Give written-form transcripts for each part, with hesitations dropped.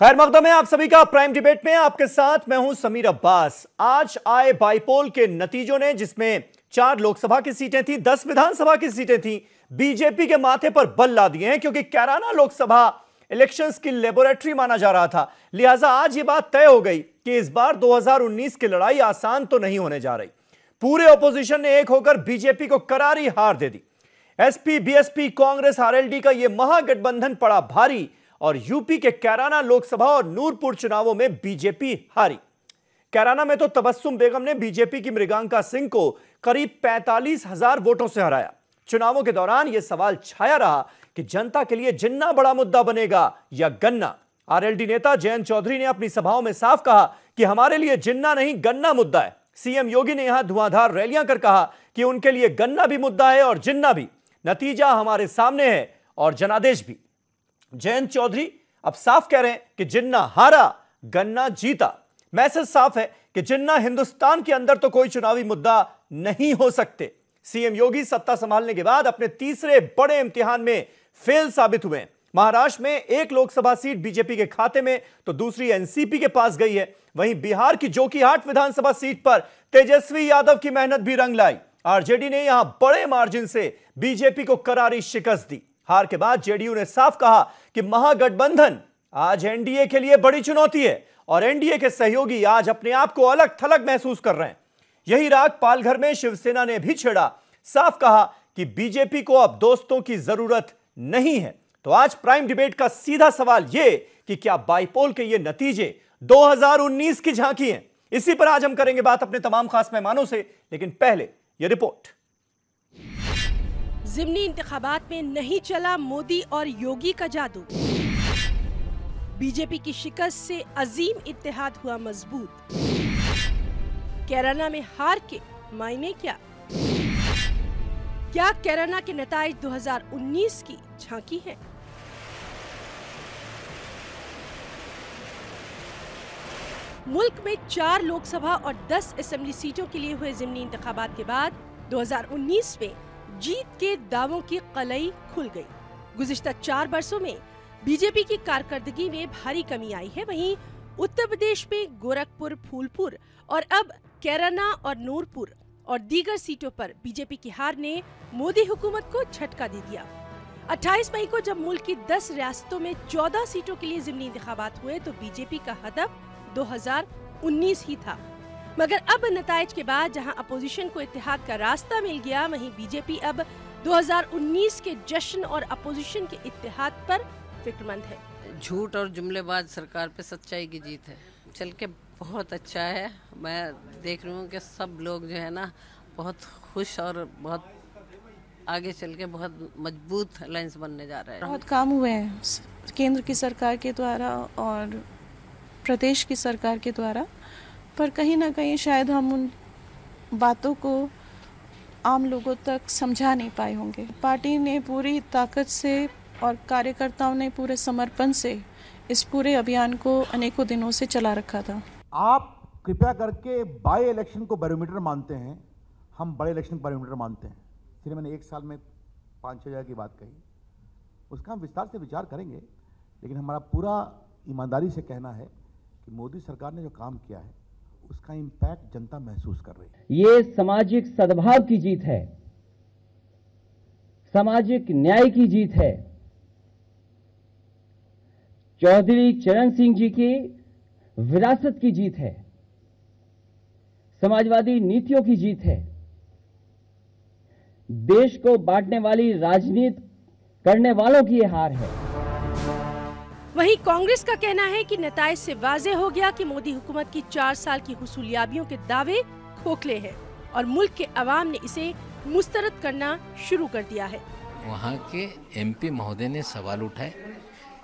खैर मकदम है आप सभी का प्राइम डिबेट में। आपके साथ मैं हूं समीर अब्बास। आज आए बाईपोल के नतीजों ने, जिसमें 4 लोकसभा की सीटें थी, 10 विधानसभा की सीटें थी, बीजेपी के माथे पर बल ला दिए हैं, क्योंकि कैराना लोकसभा इलेक्शंस की लेबोरेटरी माना जा रहा था। लिहाजा आज यह बात तय हो गई कि इस बार 2019 की लड़ाई आसान तो नहीं होने जा रही। पूरे ऑपोजिशन ने एक होकर बीजेपी को करारी हार दे दी। एसपी, बीएसपी, कांग्रेस, आरएलडी का यह महागठबंधन पड़ा भारी और यूपी के कैराना लोकसभा और नूरपुर चुनावों में बीजेपी हारी। कैराना में तो तबस्सुम बेगम ने बीजेपी की मृगांका सिंह को करीब 45,000 वोटों से हराया। चुनावों के दौरान यह सवाल छाया रहा कि जनता के लिए जिन्ना बड़ा मुद्दा बनेगा या गन्ना। आरएलडी नेता जयंत चौधरी ने अपनी सभाओं में साफ कहा कि हमारे लिए जिन्ना नहीं गन्ना मुद्दा है। सीएम योगी ने यहां धुआंधार रैलियां कर कहा कि उनके लिए गन्ना भी मुद्दा है और जिन्ना भी। नतीजा हमारे सामने है और जनादेश भी। जयंत चौधरी अब साफ कह रहे हैं कि जिन्ना हारा, गन्ना जीता। मैसेज साफ है कि जिन्ना हिंदुस्तान के अंदर तो कोई चुनावी मुद्दा नहीं हो सकते। सीएम योगी सत्ता संभालने के बाद अपने तीसरे बड़े इम्तिहान में फेल साबित हुए। महाराष्ट्र में एक लोकसभा सीट बीजेपी के खाते में तो दूसरी एनसीपी के पास गई है। वहीं बिहार की जोकीहाट विधानसभा सीट पर तेजस्वी यादव की मेहनत भी रंग लाई। आरजेडी ने यहां बड़े मार्जिन से बीजेपी को करारी शिकस्त दी। हार के बाद जेडीयू ने साफ कहा कि महागठबंधन आज एनडीए के लिए बड़ी चुनौती है और एनडीए के सहयोगी आज अपने आप को अलग थलग महसूस कर रहे हैं। यही राग पालघर में शिवसेना ने भी छेड़ा। साफ कहा कि बीजेपी को अब दोस्तों की जरूरत नहीं है। तो आज प्राइम डिबेट का सीधा सवाल यह कि क्या बाईपोल के ये नतीजे 2019 की झांकी हैं? इसी पर आज हम करेंगे बात अपने तमाम खास मेहमानों से, लेकिन पहले यह रिपोर्ट। ज़िमनी इंतखाबात में नहीं चला मोदी और योगी का जादू। बीजेपी की शिकस्त से अजीम इत्तेहाद हुआ मजबूत। कैराना में हार के मायने क्या? क्या कैराना के नताइज 2019 की झांकी है? मुल्क में 4 लोकसभा और 10 असेंबली सीटों के लिए हुए ज़िमनी इंतखाबात के बाद 2019 में जीत के दावों की कलई खुल गई। गुज़िश्ता 4 बरसों में बीजेपी की कारकर्दगी में भारी कमी आई है। वहीं उत्तर प्रदेश में गोरखपुर, फूलपुर और अब कैराना और नूरपुर और दीगर सीटों पर बीजेपी की हार ने मोदी हुकूमत को झटका दे दिया। 28 मई को जब मुल्क की 10 रियासतों में 14 सीटों के लिए ज़िमनी इंतखाबात हुए तो बीजेपी का हदफ 2019 ही था। मगर अब नताइज के बाद जहां अपोजिशन को इत्तेहाद का रास्ता मिल गया, वहीं बीजेपी अब 2019 के जश्न और अपोजिशन के इत्तेहाद पर फिक्रमंद है। झूठ और जुमलेबाज सरकार पे सच्चाई की जीत है। चल के बहुत अच्छा है। मैं देख रही हूँ कि सब लोग जो है ना बहुत खुश और बहुत आगे चल के बहुत मजबूत अलायंस बनने जा रहा है। बहुत काम हुए हैं केंद्र की सरकार के द्वारा और प्रदेश की सरकार के द्वारा, पर कहीं ना कहीं शायद हम उन बातों को आम लोगों तक समझा नहीं पाए होंगे। पार्टी ने पूरी ताकत से और कार्यकर्ताओं ने पूरे समर्पण से इस पूरे अभियान को अनेकों दिनों से चला रखा था। आप कृपया करके बाई इलेक्शन को बैरोमीटर मानते हैं, हम बड़े इलेक्शन को बैरोमीटर मानते हैं। इसलिए मैंने एक साल में 5-6 जगह की बात कही, उसका हम विस्तार से विचार करेंगे। लेकिन हमारा पूरा ईमानदारी से कहना है कि मोदी सरकार ने जो काम किया है उसका इम्पैक्ट जनता महसूस कर रही है। ये सामाजिक सद्भाव की जीत है, सामाजिक न्याय की जीत है, चौधरी चरण सिंह जी की विरासत की जीत है, समाजवादी नीतियों की जीत है, देश को बांटने वाली राजनीति करने वालों की यह हार है। वहीं कांग्रेस का कहना है कि नताइज से वाज़ेह हो गया कि मोदी हुकूमत की 4 साल की हुसूलियाबियों के दावे खोखले हैं और मुल्क के अवाम ने इसे मुस्तरद करना शुरू कर दिया है। वहाँ के एमपी महोदय ने सवाल उठाए,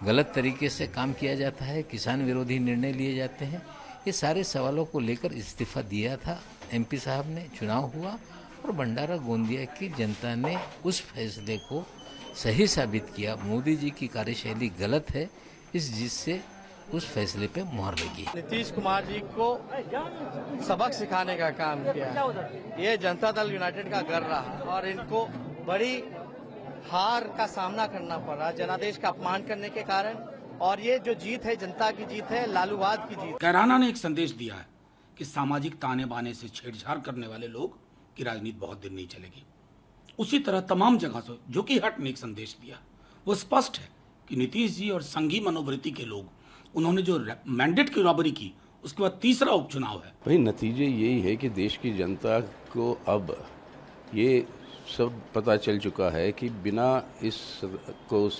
गलत तरीके से काम किया जाता है, किसान विरोधी निर्णय लिए जाते हैं। ये सारे सवालों को लेकर इस्तीफा दिया था एमपी साहब ने। चुनाव हुआ और भंडारा गोंदिया की जनता ने उस फैसले को सही साबित किया। मोदी जी की कार्यशैली गलत है, इस जीत से उस फैसले पे मुहर लगी। नीतीश कुमार जी को सबक सिखाने का काम किया। ये जनता दल यूनाइटेड का घर रहा और इनको बड़ी हार का सामना करना पड़ा। जनादेश का अपमान करने के कारण और ये जो जीत है जनता की जीत है, लालूवाद की जीत। कैराना ने एक संदेश दिया है कि सामाजिक ताने बाने से छेड़छाड़ करने वाले लोग की राजनीति बहुत दिन नहीं चलेगी। उसी तरह तमाम जगह से जो कि हट ने एक संदेश दिया, वो स्पष्ट है कि नीतीश जी और संघी मनोवृत्ति के लोग, उन्होंने जो मैंडेट की रॉबरी की, उसके बाद तीसरा उपचुनाव है। भाई नतीजे यही है कि देश की जनता को अब ये सब पता चल चुका है कि बिना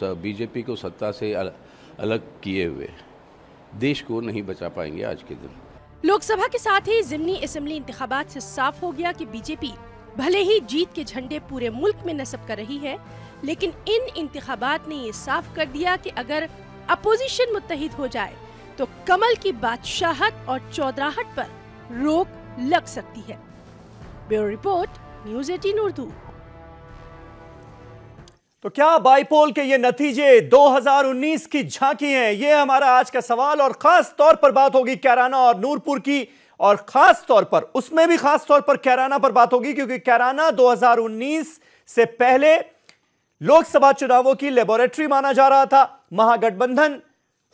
बीजेपी को सत्ता से अलग किए हुए देश को नहीं बचा पाएंगे आज के दिन। लोकसभा के साथ ही ज़िमनी असेंबली इंतखाबात से साफ हो गया कि बीजेपी भले ही जीत के झंडे पूरे मुल्क में नस्ब कर रही है, लेकिन इन इंतखाबात ने ये साफ कर दिया कि अगर अपोजिशन मुत्तहिद हो जाए तो कमल की बादशाहत और चौधराहट पर रोक लग सकती है। Bureau report, news 18 Urdu. तो क्या बाईपोल के ये नतीजे 2019 की झांकी हैं? ये हमारा आज का सवाल, और खास तौर पर बात होगी कैराना और नूरपुर की, और खास तौर पर उसमें भी खास तौर पर कैराना पर बात होगी, क्योंकि कैराना 2019 से पहले लोकसभा चुनावों की लेबोरेटरी माना जा रहा था। महागठबंधन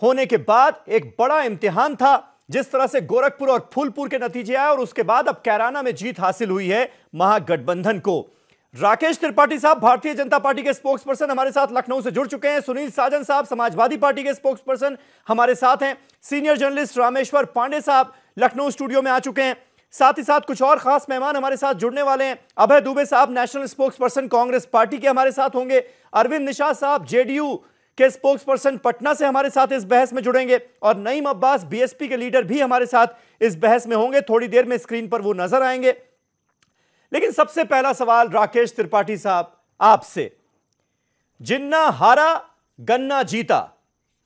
होने के बाद एक बड़ा इम्तिहान था। जिस तरह से गोरखपुर और फूलपुर के नतीजे आए और उसके बाद अब कैराना में जीत हासिल हुई है महागठबंधन को। राकेश त्रिपाठी साहब भारतीय जनता पार्टी के स्पोक्स पर्सन हमारे साथ लखनऊ से जुड़ चुके हैं। सुनील साजन साहब समाजवादी पार्टी के स्पोक्स पर्सन हमारे साथ हैं। सीनियर जर्नलिस्ट रामेश्वर पांडे साहब लखनऊ स्टूडियो में आ चुके हैं। साथ ही साथ कुछ और खास मेहमान हमारे साथ जुड़ने वाले हैं। अभय दुबे साहब national spokes person Congress party के हमारे साथ होंगे। अरविंद निषाद साहब जेडीयू के स्पोक्स पर्सन पटना से हमारे साथ इस बहस में जुड़ेंगे, और नईम अब्बास बीएसपी के लीडर भी हमारे साथ इस बहस में होंगे। थोड़ी देर में स्क्रीन पर वो नजर आएंगे। लेकिन सबसे पहला सवाल राकेश त्रिपाठी साहब आपसे, जिन्ना हारा गन्ना जीता,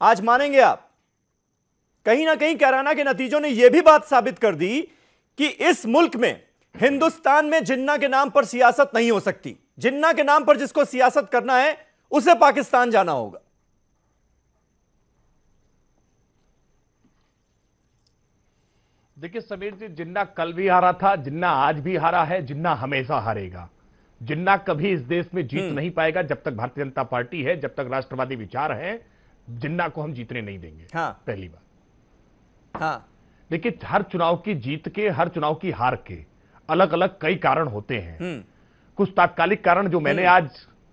आज मानेंगे आप? कहीं ना कहीं कैराना के नतीजों ने यह भी बात साबित कर दी कि इस मुल्क में, हिंदुस्तान में जिन्ना के नाम पर सियासत नहीं हो सकती। जिन्ना के नाम पर जिसको सियासत करना है उसे पाकिस्तान जाना होगा। देखिए समीर जी, जिन्ना कल भी हारा था, जिन्ना आज भी हारा है, जिन्ना हमेशा हारेगा। जिन्ना कभी इस देश में जीत नहीं पाएगा जब तक भारतीय जनता पार्टी है, जब तक राष्ट्रवादी विचार है। जिन्ना को हम जीतने नहीं देंगे। हाँ। पहली बात। हाँ। देखिए, हर चुनाव की जीत के, हर चुनाव की हार के अलग अलग कई कारण होते हैं। कुछ तात्कालिक कारण जो मैंने आज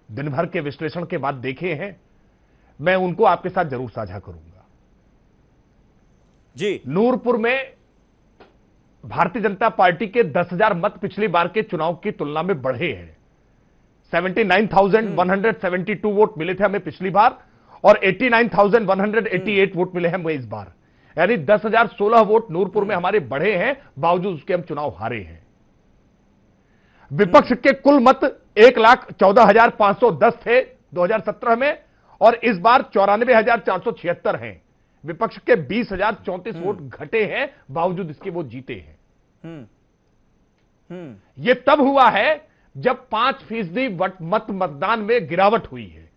दिन भर के विश्लेषण के बाद देखे हैं, मैं उनको आपके साथ जरूर साझा करूंगा। जी, नूरपुर में भारतीय जनता पार्टी के 10,000 मत पिछली बार के चुनाव की तुलना में बढ़े हैं। 79,172 वोट मिले थे हमें पिछली बार, और 89,188 वोट मिले हैं हमें इस बार। यानी 10,016 वोट नूरपुर में हमारे बढ़े हैं, बावजूद उसके हम चुनाव हारे हैं। विपक्ष के कुल मत 1,14,510 थे 2017 में, और इस बार 94,476 हैं। विपक्ष के 20,034 वोट घटे हैं, बावजूद इसके वो जीते हैं। ये तब हुआ है जब 5% मत मतदान में गिरावट हुई है।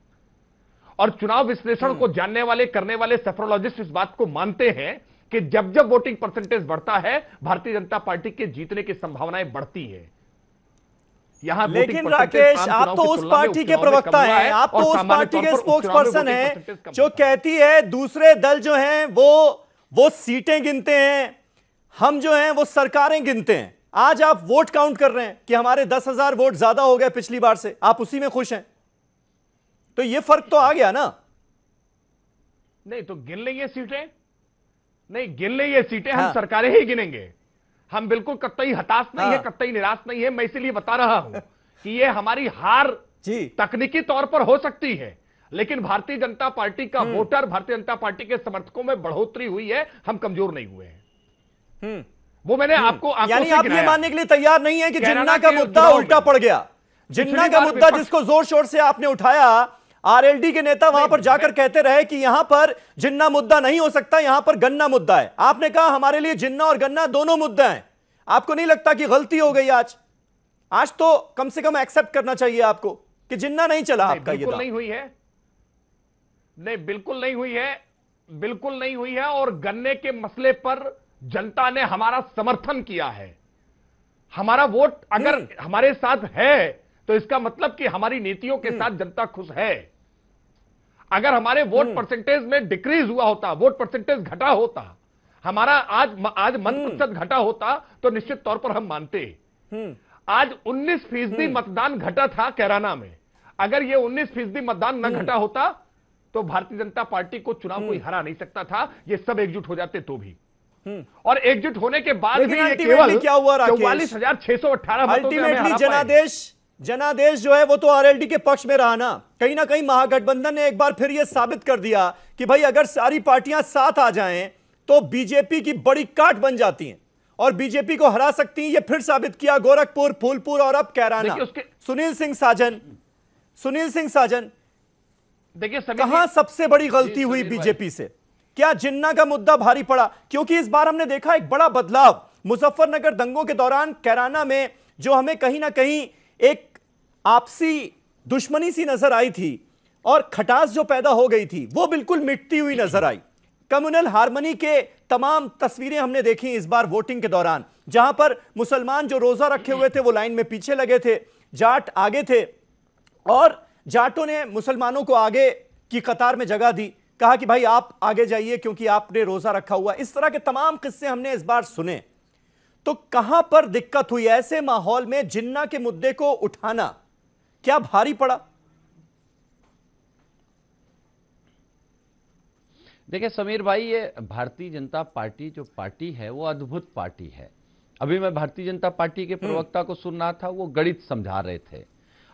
और चुनाव विश्लेषण को जानने वाले, करने वाले सेफ्रोलॉजिस्ट इस बात को मानते हैं कि जब जब वोटिंग परसेंटेज बढ़ता है, भारतीय जनता पार्टी के जीतने की संभावनाएं बढ़ती है। यहां लेकिन राकेश, आप तो उस पार्टी के प्रवक्ता हैं, आप तो उस पार्टी के स्पोक्स पर्सन हैं जो कहती है दूसरे दल जो हैं वो सीटें गिनते हैं, हम जो हैं वो सरकारें गिनते हैं। आज आप वोट काउंट कर रहे हैं कि हमारे 10,000 वोट ज्यादा हो गए पिछली बार से, आप उसी में खुश हैं, तो ये फर्क तो आ गया ना। नहीं तो गिन लेंगे सीटें, नहीं गिन लेंगे सीटें, हम सरकारें ही गिनेंगे। हम बिल्कुल कतई हताश नहीं है, कतई निराश नहीं है। मैं इसीलिए बता रहा हूं कि ये हमारी हार तकनीकी तौर पर हो सकती है, लेकिन भारतीय जनता पार्टी का वोटर, भारतीय जनता पार्टी के समर्थकों में बढ़ोतरी हुई है, हम कमजोर नहीं हुए हैं। वो मैंने आपको यानी आप ये मानने के लिए तैयार नहीं है कि जिन्ना का मुद्दा उल्टा पड़ गया? जिन्ना का मुद्दा जिसको जोर शोर से आपने उठाया, आरएलडी के नेता वहां पर जाकर कहते रहे कि यहां पर जिन्ना मुद्दा नहीं हो सकता, यहां पर गन्ना मुद्दा है। आपने कहा हमारे लिए जिन्ना और गन्ना दोनों मुद्दा हैं। आपको नहीं लगता कि गलती हो गई आज तो कम से कम एक्सेप्ट करना चाहिए आपको कि जिन्ना नहीं चला आपका? ये नहीं हुई है, नहीं बिल्कुल नहीं हुई है, बिल्कुल नहीं हुई है। और गन्ने के मसले पर जनता ने हमारा समर्थन किया है। हमारा वोट अगर हमारे साथ है तो इसका मतलब कि हमारी नीतियों के साथ जनता खुश है। अगर हमारे वोट परसेंटेज में डिक्रीज हुआ होता, वोट परसेंटेज घटा होता, हमारा आज मत प्रतिशत घटा होता, तो निश्चित तौर पर हम मानते। आज 19% मतदान घटा था कैराना में। अगर ये 19% मतदान न घटा होता तो भारतीय जनता पार्टी को चुनाव कोई हरा नहीं सकता था। ये सब एकजुट हो जाते तो भी, और एकजुट होने के बाद भी ये केवल क्या हुआ 44,618 मतों से हमें हरा पाए। जनादेश जो है वो तो आरएलडी के पक्ष में रहा ना। कहीं ना कहीं महागठबंधन ने एक बार फिर यह साबित कर दिया कि भाई अगर सारी पार्टियां साथ आ जाएं तो बीजेपी की बड़ी काट बन जाती हैं और बीजेपी को हरा सकती हैं। यह फिर साबित किया गोरखपुर, फूलपुर और अब कैराना। सुनील सिंह साजन देखिए कहां सबसे बड़ी गलती हुई बीजेपी से? क्या जिन्ना का मुद्दा भारी पड़ा? क्योंकि इस बार हमने देखा एक बड़ा बदलाव मुजफ्फरनगर दंगों के दौरान कैराना में, जो हमें कहीं ना कहीं एक आपसी दुश्मनी सी नजर आई थी और खटास जो पैदा हो गई थी वो बिल्कुल मिटती हुई नजर आई। कम्युनल हार्मनी के तमाम तस्वीरें हमने देखी इस बार वोटिंग के दौरान, जहां पर मुसलमान जो रोजा रखे हुए थे वो लाइन में पीछे लगे थे, जाट आगे थे और जाटों ने मुसलमानों को आगे की कतार में जगह दी, कहा कि भाई आप आगे जाइए क्योंकि आपने रोजा रखा हुआ। इस तरह के तमाम किस्से हमने इस बार सुने। तो कहां पर दिक्कत हुई? ऐसे माहौल में जिन्ना के मुद्दे को उठाना क्या भारी पड़ा? देखिए समीर भाई, ये भारतीय जनता पार्टी जो पार्टी है वो अद्भुत पार्टी है। अभी मैं भारतीय जनता पार्टी के प्रवक्ता को सुन रहा था, वो गणित समझा रहे थे।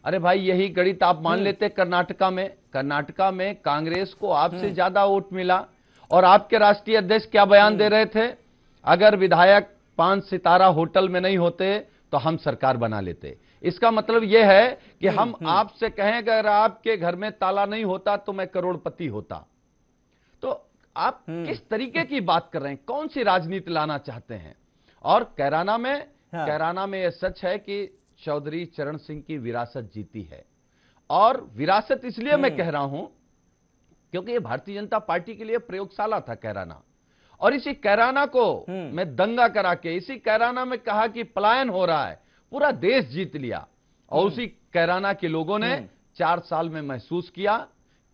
अरे भाई यही गणित आप मान लेते कर्नाटका में कांग्रेस को आपसे ज्यादा वोट मिला और आपके राष्ट्रीय अध्यक्ष क्या बयान दे रहे थे? अगर विधायक 5 सितारा होटल में नहीं होते तो हम सरकार बना लेते। इसका मतलब यह है कि हम आपसे कहें अगर आपके घर में ताला नहीं होता तो मैं करोड़पति होता। तो आप किस तरीके की बात कर रहे हैं? कौन सी राजनीति लाना चाहते हैं? और कैराना में यह सच है कि चौधरी चरण सिंह की विरासत जीती है। और विरासत इसलिए मैं कह रहा हूं क्योंकि ये भारतीय जनता पार्टी के लिए प्रयोगशाला था कैराना, और इसी कैराना को मैं दंगा करा के इसी कैराना में कहा कि पलायन हो रहा है, पूरा देश जीत लिया। और उसी कैराना के लोगों ने 4 साल में महसूस किया,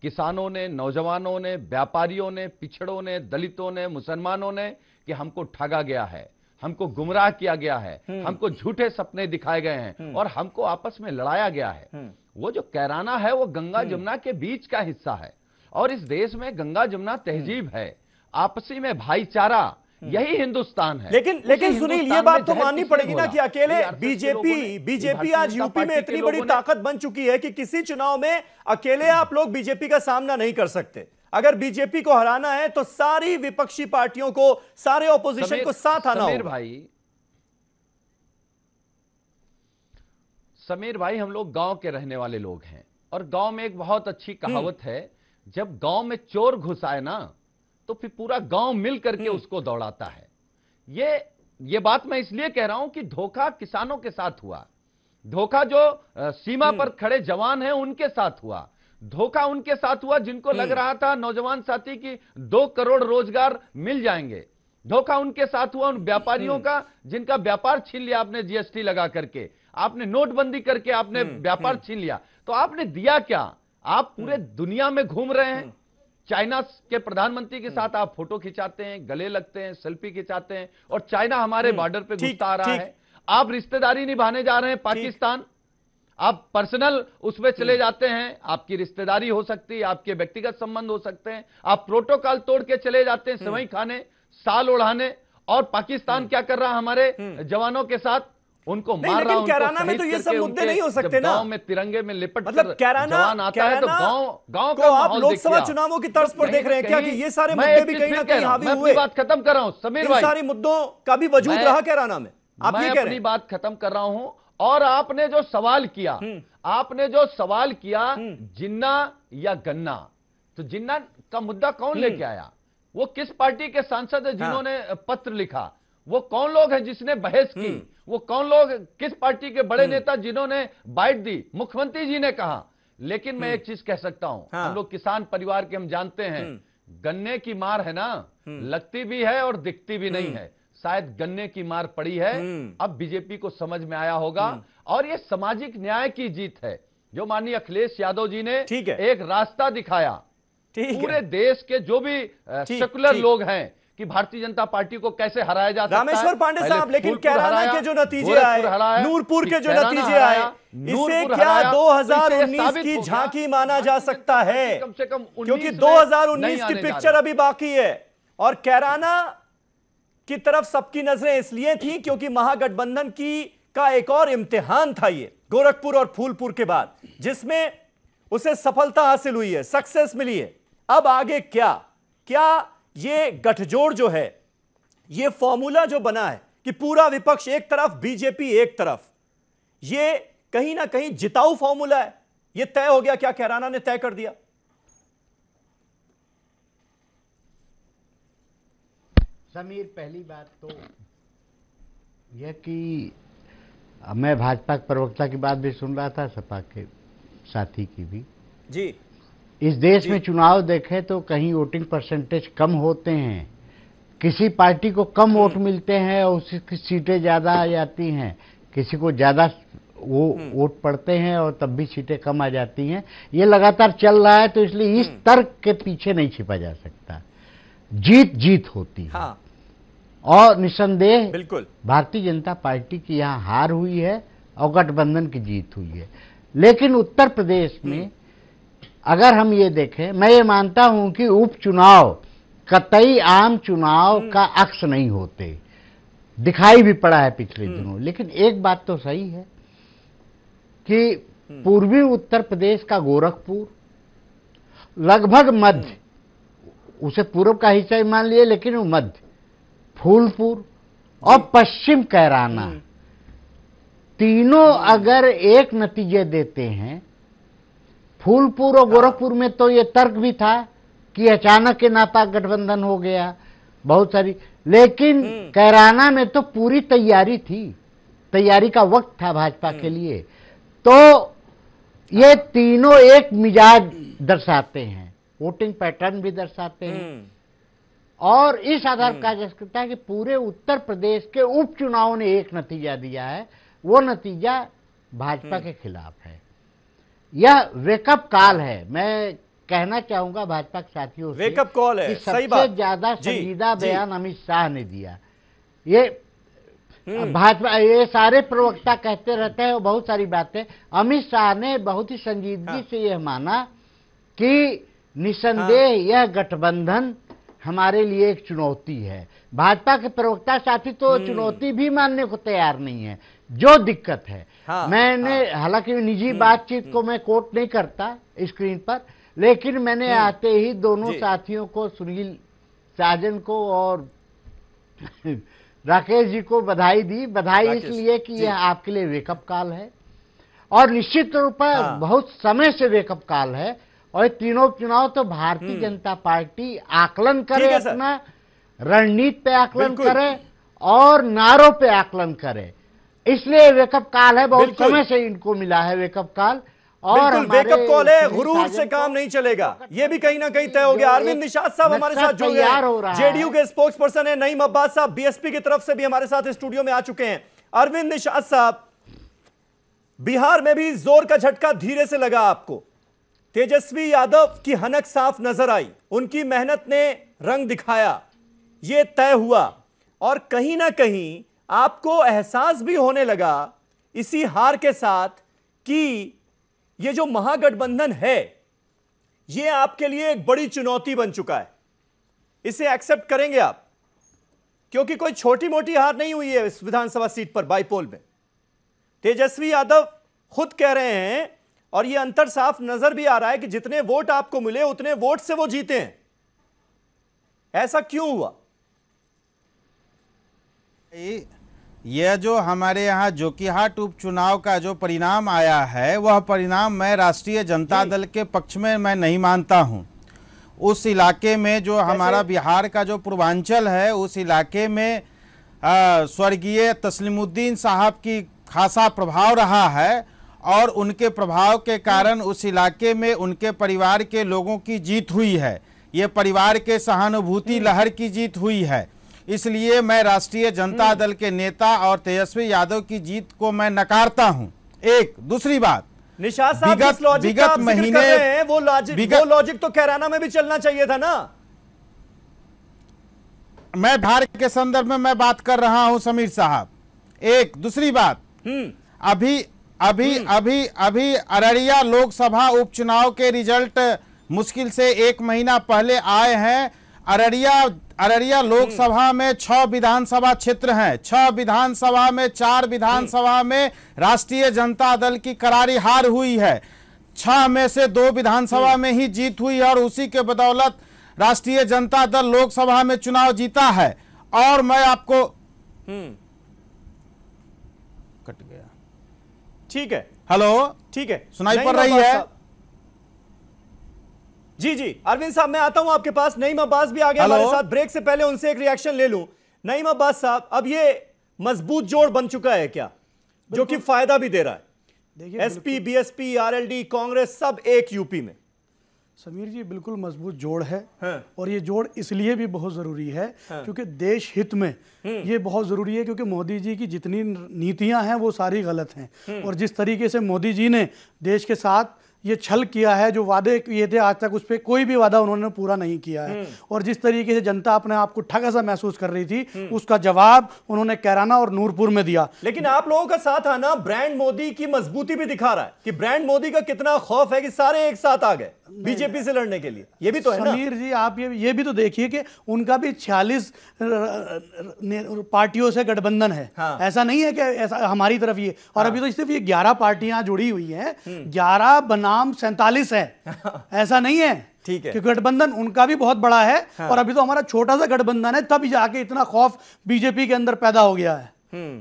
किसानों ने, नौजवानों ने, व्यापारियों ने, पिछड़ों ने, दलितों ने, मुसलमानों ने, कि हमको ठगा गया है, हमको गुमराह किया गया है, हमको झूठे सपने दिखाए गए हैं और हमको आपस में लड़ाया गया है। वो जो कैराना है वो गंगा जमुना के बीच का हिस्सा है और इस देश में गंगा जमुना तहजीब है, आपसी में भाईचारा, यही हिंदुस्तान है। लेकिन सुनील, ये बात तो माननी पड़ेगी ना कि अकेले बीजेपी आज यूपी में इतनी बड़ी ताकत बन चुकी है कि किसी चुनाव में अकेले आप लोग बीजेपी का सामना नहीं कर सकते। अगर बीजेपी को हराना है तो सारी विपक्षी पार्टियों को, सारे ऑपोजिशन को साथ आना होगा। समीर भाई, हम लोग गांव के रहने वाले लोग हैं और गांव में एक बहुत अच्छी कहावत है, जब गांव में चोर घुस आए ना तो फिर पूरा गांव मिल करके उसको दौड़ाता है। ये बात मैं इसलिए कह रहा हूं कि धोखा किसानों के साथ हुआ, धोखा जो सीमा पर खड़े जवान हैं उनके साथ हुआ, धोखा उनके साथ हुआ जिनको लग रहा था नौजवान साथी की 2 करोड़ रोजगार मिल जाएंगे, धोखा उनके साथ हुआ उन व्यापारियों का जिनका व्यापार छीन लिया आपने, जीएसटी लगा करके, आपने नोटबंदी करके आपने व्यापार छीन लिया। तो आपने दिया क्या? आप पूरे दुनिया में घूम रहे हैं, चाइना के प्रधानमंत्री के साथ आप फोटो खिंचाते हैं, गले लगते हैं, सेल्फी खिंचाते हैं और चाइना हमारे बॉर्डर पे घुसता आ रहा है। आप रिश्तेदारी निभाने जा रहे हैं पाकिस्तान, आप पर्सनल उसमें चले जाते हैं, आपकी रिश्तेदारी हो सकती है, आपके व्यक्तिगत संबंध हो सकते हैं, आप प्रोटोकॉल तोड़ के चले जाते हैं सेवई खाने, साल ओढ़ाने, और पाकिस्तान क्या कर रहा हमारे जवानों के साथ? उनको मार रहा, कैराना में तो ये सब मुद्दे नहीं हो सकते ना। गांव में तिरंगे में लिपट मतलब जवान आता है तो गांव का आप लोकसभा चुनावों की तर्ज पर देख रहे हैं क्या कि ये सारे मुद्दे भी कहीं ना कहीं हावी हुए? मैं बात खत्म कर रहा हूं समीर भाई, सारे मुद्दों का भी वजूद रहा कैराना में, आप ये कह रहे हैं? अपनी बात खत्म कर रहा हूं। और आपने जो सवाल किया जिन्ना या गन्ना, तो जिन्ना का मुद्दा कौन लेके आया? वो किस पार्टी के सांसद है जिन्होंने पत्र लिखा? वो कौन लोग हैं जिसने बहस की? वो कौन लोग, किस पार्टी के बड़े नेता जिन्होंने बाइट दी? मुख्यमंत्री जी ने कहा। लेकिन मैं एक चीज कह सकता हूं, हम लोग किसान परिवार के, हम जानते हैं गन्ने की मार है ना, लगती भी है और दिखती भी नहीं है। शायद गन्ने की मार पड़ी है, अब बीजेपी को समझ में आया होगा। और ये सामाजिक न्याय की जीत है जो माननीय अखिलेश यादव जी ने एक रास्ता दिखाया, पूरे देश के जो भी सेकुलर लोग हैं कि भारतीय जनता पार्टी को कैसे हराया जा सकता है। रामेश्वर पांडे साहब, लेकिन कैराना के जो नतीजे आए, नूरपुर के जो नतीजे आए, इसे क्या 2019 की झांकी माना जा सकता है? कम से कम क्योंकि 2019 की पिक्चर अभी बाकी है और कैराना की तरफ सबकी नजरें इसलिए थी क्योंकि महागठबंधन का एक और इम्तिहान था ये, गोरखपुर और फूलपुर के बाद, जिसमें उसे सफलता हासिल हुई है, सक्सेस मिली है। अब आगे क्या ये गठजोड़ जो है, ये फॉर्मूला जो बना है कि पूरा विपक्ष एक तरफ, बीजेपी एक तरफ, ये कहीं ना कहीं जिताऊ फॉर्मूला है, ये तय हो गया? क्या कैराना ने तय कर दिया? समीर, पहली बात तो यह कि मैं भाजपा के प्रवक्ता की बात भी सुन रहा था, सपा के साथी की भी जी। इस देश में चुनाव देखें तो कहीं वोटिंग परसेंटेज कम होते हैं, किसी पार्टी को कम वोट मिलते हैं और उसकी सीटें ज्यादा आ जाती हैं, किसी को ज्यादा वो वोट पड़ते हैं और तब भी सीटें कम आ जाती हैं। ये लगातार चल रहा है, तो इसलिए इस तर्क के पीछे नहीं छिपा जा सकता। जीत होती है। हाँ। और निसंदेह बिल्कुल भारतीय जनता पार्टी की यहाँ हार हुई है और गठबंधन की जीत हुई है। लेकिन उत्तर प्रदेश में अगर हम ये देखें, मैं ये मानता हूं कि उपचुनाव कतई आम चुनाव का अक्स नहीं होते, दिखाई भी पड़ा है पिछले दिनों। लेकिन एक बात तो सही है कि पूर्वी उत्तर प्रदेश का गोरखपुर लगभग मध्य, उसे पूर्व का हिस्सा ही मान लिए लेकिन वो मध्य, फूलपुर और पश्चिम कैराना, तीनों अगर एक नतीजे देते हैं, फूलपुर और गोरखपुर में तो ये तर्क भी था कि अचानक के नापाक गठबंधन हो गया, बहुत सारी, लेकिन कैराना में तो पूरी तैयारी थी, तैयारी का वक्त था भाजपा के लिए। तो ये तीनों एक मिजाज दर्शाते हैं, वोटिंग पैटर्न भी दर्शाते हैं और इस आधार पर कहा जा सकता है कि पूरे उत्तर प्रदेश के उपचुनाव ने एक नतीजा दिया है, वो नतीजा भाजपा के खिलाफ है। यह वेकअप कॉल है। मैं कहना चाहूंगा भाजपा के साथियों से, वेकअप कॉल है, सही बात। सबसे ज्यादा संजीदा बयान अमित शाह ने दिया। ये भाजपा, ये सारे प्रवक्ता कहते रहते हैं बहुत सारी बातें, अमित शाह ने बहुत ही संजीदगी से यह माना कि निसंदेह यह गठबंधन हमारे लिए एक चुनौती है। भाजपा के प्रवक्ता साथी तो चुनौती भी मानने को तैयार नहीं है, जो दिक्कत है। मैंने हालांकि निजी बातचीत को मैं कोट नहीं करता स्क्रीन पर, लेकिन मैंने आते ही दोनों साथियों को, सुनील साजन को और राकेश जी को बधाई दी। बधाई इसलिए कि यह आपके लिए वेकअप कॉल है और निश्चित रूप पर बहुत समय से वेकअप कॉल है। और तीनों चुनाव तो भारतीय जनता पार्टी आकलन करे, अपना रणनीति पे आकलन करे और नारों पे आकलन करे, इसलिए वेकअप कॉल है। बहुत समय से इनको मिला है वेकअप कॉल और वेकअप कॉल है। गुरूर से काम नहीं चलेगा, ये भी कहीं ना कहीं तय हो गया। अरविंद निषाद साहब हमारे साथ जुड़ गए, जेडीयू के स्पोक्स पर्सन है। नईम अब्बास साहब बीएसपी की तरफ से भी हमारे साथ स्टूडियो में आ चुके हैं। अरविंद निषाद साहब, बिहार में भी जोर का झटका धीरे से लगा आपको, तेजस्वी यादव की हनक साफ नजर आई, उनकी मेहनत ने रंग दिखाया, ये तय हुआ और कहीं ना कहीं आपको एहसास भी होने लगा इसी हार के साथ कि ये जो महागठबंधन है ये आपके लिए एक बड़ी चुनौती बन चुका है। इसे एक्सेप्ट करेंगे आप? क्योंकि कोई छोटी मोटी हार नहीं हुई है इस विधानसभा सीट पर बाईपोल में। तेजस्वी यादव खुद कह रहे हैं और ये अंतर साफ नजर भी आ रहा है कि जितने वोट आपको मिले उतने वोट से वो जीते हैं। ऐसा क्यों हुआ? यह जो हमारे यहाँ जोकीहाट उपचुनाव का जो परिणाम आया है, वह परिणाम मैं राष्ट्रीय जनता दल के पक्ष में मैं नहीं मानता हूँ। उस इलाके में जो हमारा बिहार का जो पूर्वांचल है, उस इलाके में स्वर्गीय तस्लीमुद्दीन साहब की खासा प्रभाव रहा है और उनके प्रभाव के कारण उस इलाके में उनके परिवार के लोगों की जीत हुई है। ये परिवार के सहानुभूति लहर की जीत हुई है। इसलिए मैं राष्ट्रीय जनता दल के नेता और तेजस्वी यादव की जीत को मैं नकारता हूं। एक दूसरी बात, निशात साहब जिस लॉजिक का आप जिक्र कर रहे हैं वो लॉजिक तो कैराना में भी चलना चाहिए था ना। मैं बिहार के संदर्भ में मैं बात कर रहा हूं समीर साहब। एक दूसरी बात, अभी अभी अभी अभी अररिया लोकसभा उपचुनाव के रिजल्ट मुश्किल से 1 महीना पहले आए हैं। अररिया लोकसभा में 6 विधानसभा क्षेत्र हैं। 6 विधानसभा में 4 विधानसभा में राष्ट्रीय जनता दल की करारी हार हुई है। 6 में से 2 विधानसभा में ही जीत हुई और उसी के बदौलत राष्ट्रीय जनता दल लोकसभा में चुनाव जीता है। और मैं आपको कट गया, ठीक है, हेलो, ठीक है, सुनाई पड़ रही है? जी जी अरविंद साहब मैं आता हूं आपके पास। नईम अब्बास भी आ गया हमारे साथ। ब्रेक से पहले उनसे एक रिएक्शन ले लूं। नईम अब्बास साहब, अब ये मजबूत जोड़ बन चुका है क्या, जो कि फायदा भी दे रहा है? एसपी, बीएसपी, आरएलडी, कांग्रेस सब एक यूपी में। समीर जी बिल्कुल मजबूत जोड़ है। और ये जोड़ इसलिए भी बहुत ज़रूरी है क्योंकि देश हित में ये बहुत ज़रूरी है, क्योंकि मोदी जी की जितनी नीतियां हैं वो सारी गलत हैं। और जिस तरीके से मोदी जी ने देश के साथ ये छल किया है, जो वादे किए थे आज तक उस पर कोई भी वादा उन्होंने पूरा नहीं किया है। और जिस तरीके से जनता अपने आप को ठगा सा महसूस कर रही थी, उसका जवाब उन्होंने कैराना और नूरपुर में दिया। लेकिन आप लोगों का साथ आना ब्रांड मोदी की मजबूती भी दिखा रहा है कि ब्रांड मोदी का कितना खौफ है कि सारे एक साथ आ गए बीजेपी से लड़ने के लिए। ये भी तो है ना समीर जी, आप ये भी तो देखिए कि उनका भी 46 पार्टियों से गठबंधन है। ऐसा नहीं है कि ऐसा हमारी तरफ ये, और अभी तो सिर्फ ये 11 पार्टियां जुड़ी हुई हैं, 11 बनाम 47 है। ऐसा नहीं है, ठीक है, कि गठबंधन उनका भी बहुत बड़ा है। और अभी तो हमारा छोटा सा गठबंधन है, तब जाके इतना खौफ बीजेपी के अंदर पैदा हो गया है।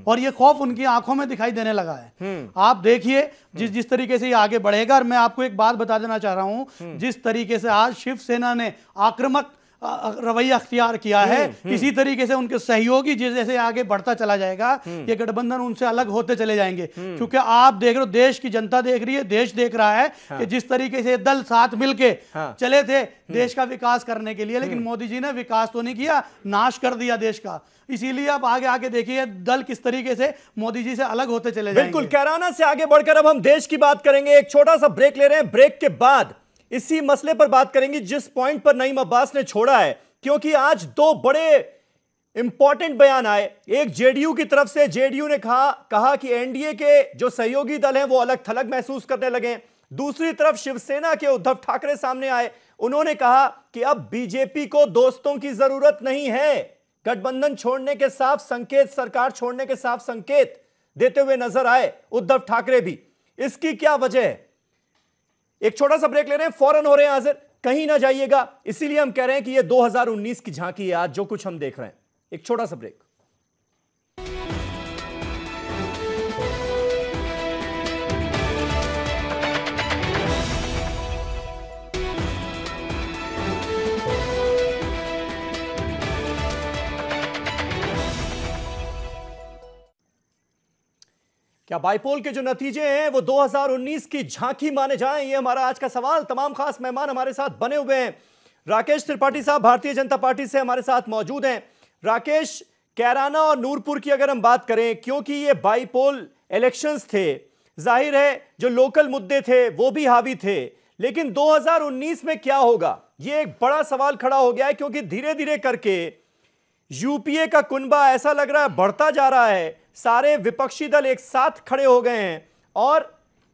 और ये खौफ उनकी आंखों में दिखाई देने लगा है। आप देखिए जिस तरीके से ये आगे बढ़ेगा। और मैं आपको एक बात बता देना चाह रहा हूं, जिस तरीके से आज शिवसेना ने आक्रामक रवैया अख्तियार किया है, इसी तरीके से उनके सहयोगी जैसे आगे बढ़ता चला जाएगा, ये गठबंधन उनसे अलग होते चले जाएंगे। क्योंकि आप देख रहे हो, देश की जनता देख रही है, देश देख रहा है कि जिस तरीके से दल साथ मिलके चले थे देश का विकास करने के लिए, लेकिन मोदी जी ने विकास तो नहीं किया, नाश कर दिया देश का। इसीलिए अब आगे आगे देखिए दल किस तरीके से मोदी जी से अलग होते चले जाएंगे। बिल्कुल, कैराना से आगे बढ़कर अब हम देश की बात करेंगे। एक छोटा सा ब्रेक ले रहे हैं। ब्रेक के बाद इसी मसले पर बात करेंगे जिस पॉइंट पर नईम अब्बास ने छोड़ा है, क्योंकि आज 2 बड़े इंपॉर्टेंट बयान आए। एक जेडीयू की तरफ से, जेडीयू ने कहा कि एनडीए के जो सहयोगी दल हैं वो अलग थलग महसूस करने लगे। दूसरी तरफ शिवसेना के उद्धव ठाकरे सामने आए, उन्होंने कहा कि अब बीजेपी को दोस्तों की जरूरत नहीं है। गठबंधन छोड़ने के साफ संकेत, सरकार छोड़ने के साफ संकेत देते हुए नजर आए उद्धव ठाकरे भी। इसकी क्या वजह है? एक छोटा सा ब्रेक ले रहे हैं, फौरन हो रहे हैं हाजिर, कहीं ना जाइएगा। इसीलिए हम कह रहे हैं कि यह 2019 की झांकी है आज जो कुछ हम देख रहे हैं। एक छोटा सा ब्रेक। क्या बाइपोल के जो नतीजे हैं वो 2019 की झांकी माने जाएं? ये हमारा आज का सवाल। तमाम खास मेहमान हमारे साथ बने हुए हैं। राकेश त्रिपाठी साहब भारतीय जनता पार्टी से हमारे साथ मौजूद हैं। राकेश, कैराना और नूरपुर की अगर हम बात करें, क्योंकि ये बाइपोल इलेक्शंस थे, जाहिर है जो लोकल मुद्दे थे वो भी हावी थे, लेकिन 2019 में क्या होगा ये एक बड़ा सवाल खड़ा हो गया है, क्योंकि धीरे धीरे करके यूपीए का कुनबा ऐसा लग रहा है बढ़ता जा रहा है। सारे विपक्षी दल एक साथ खड़े हो गए हैं और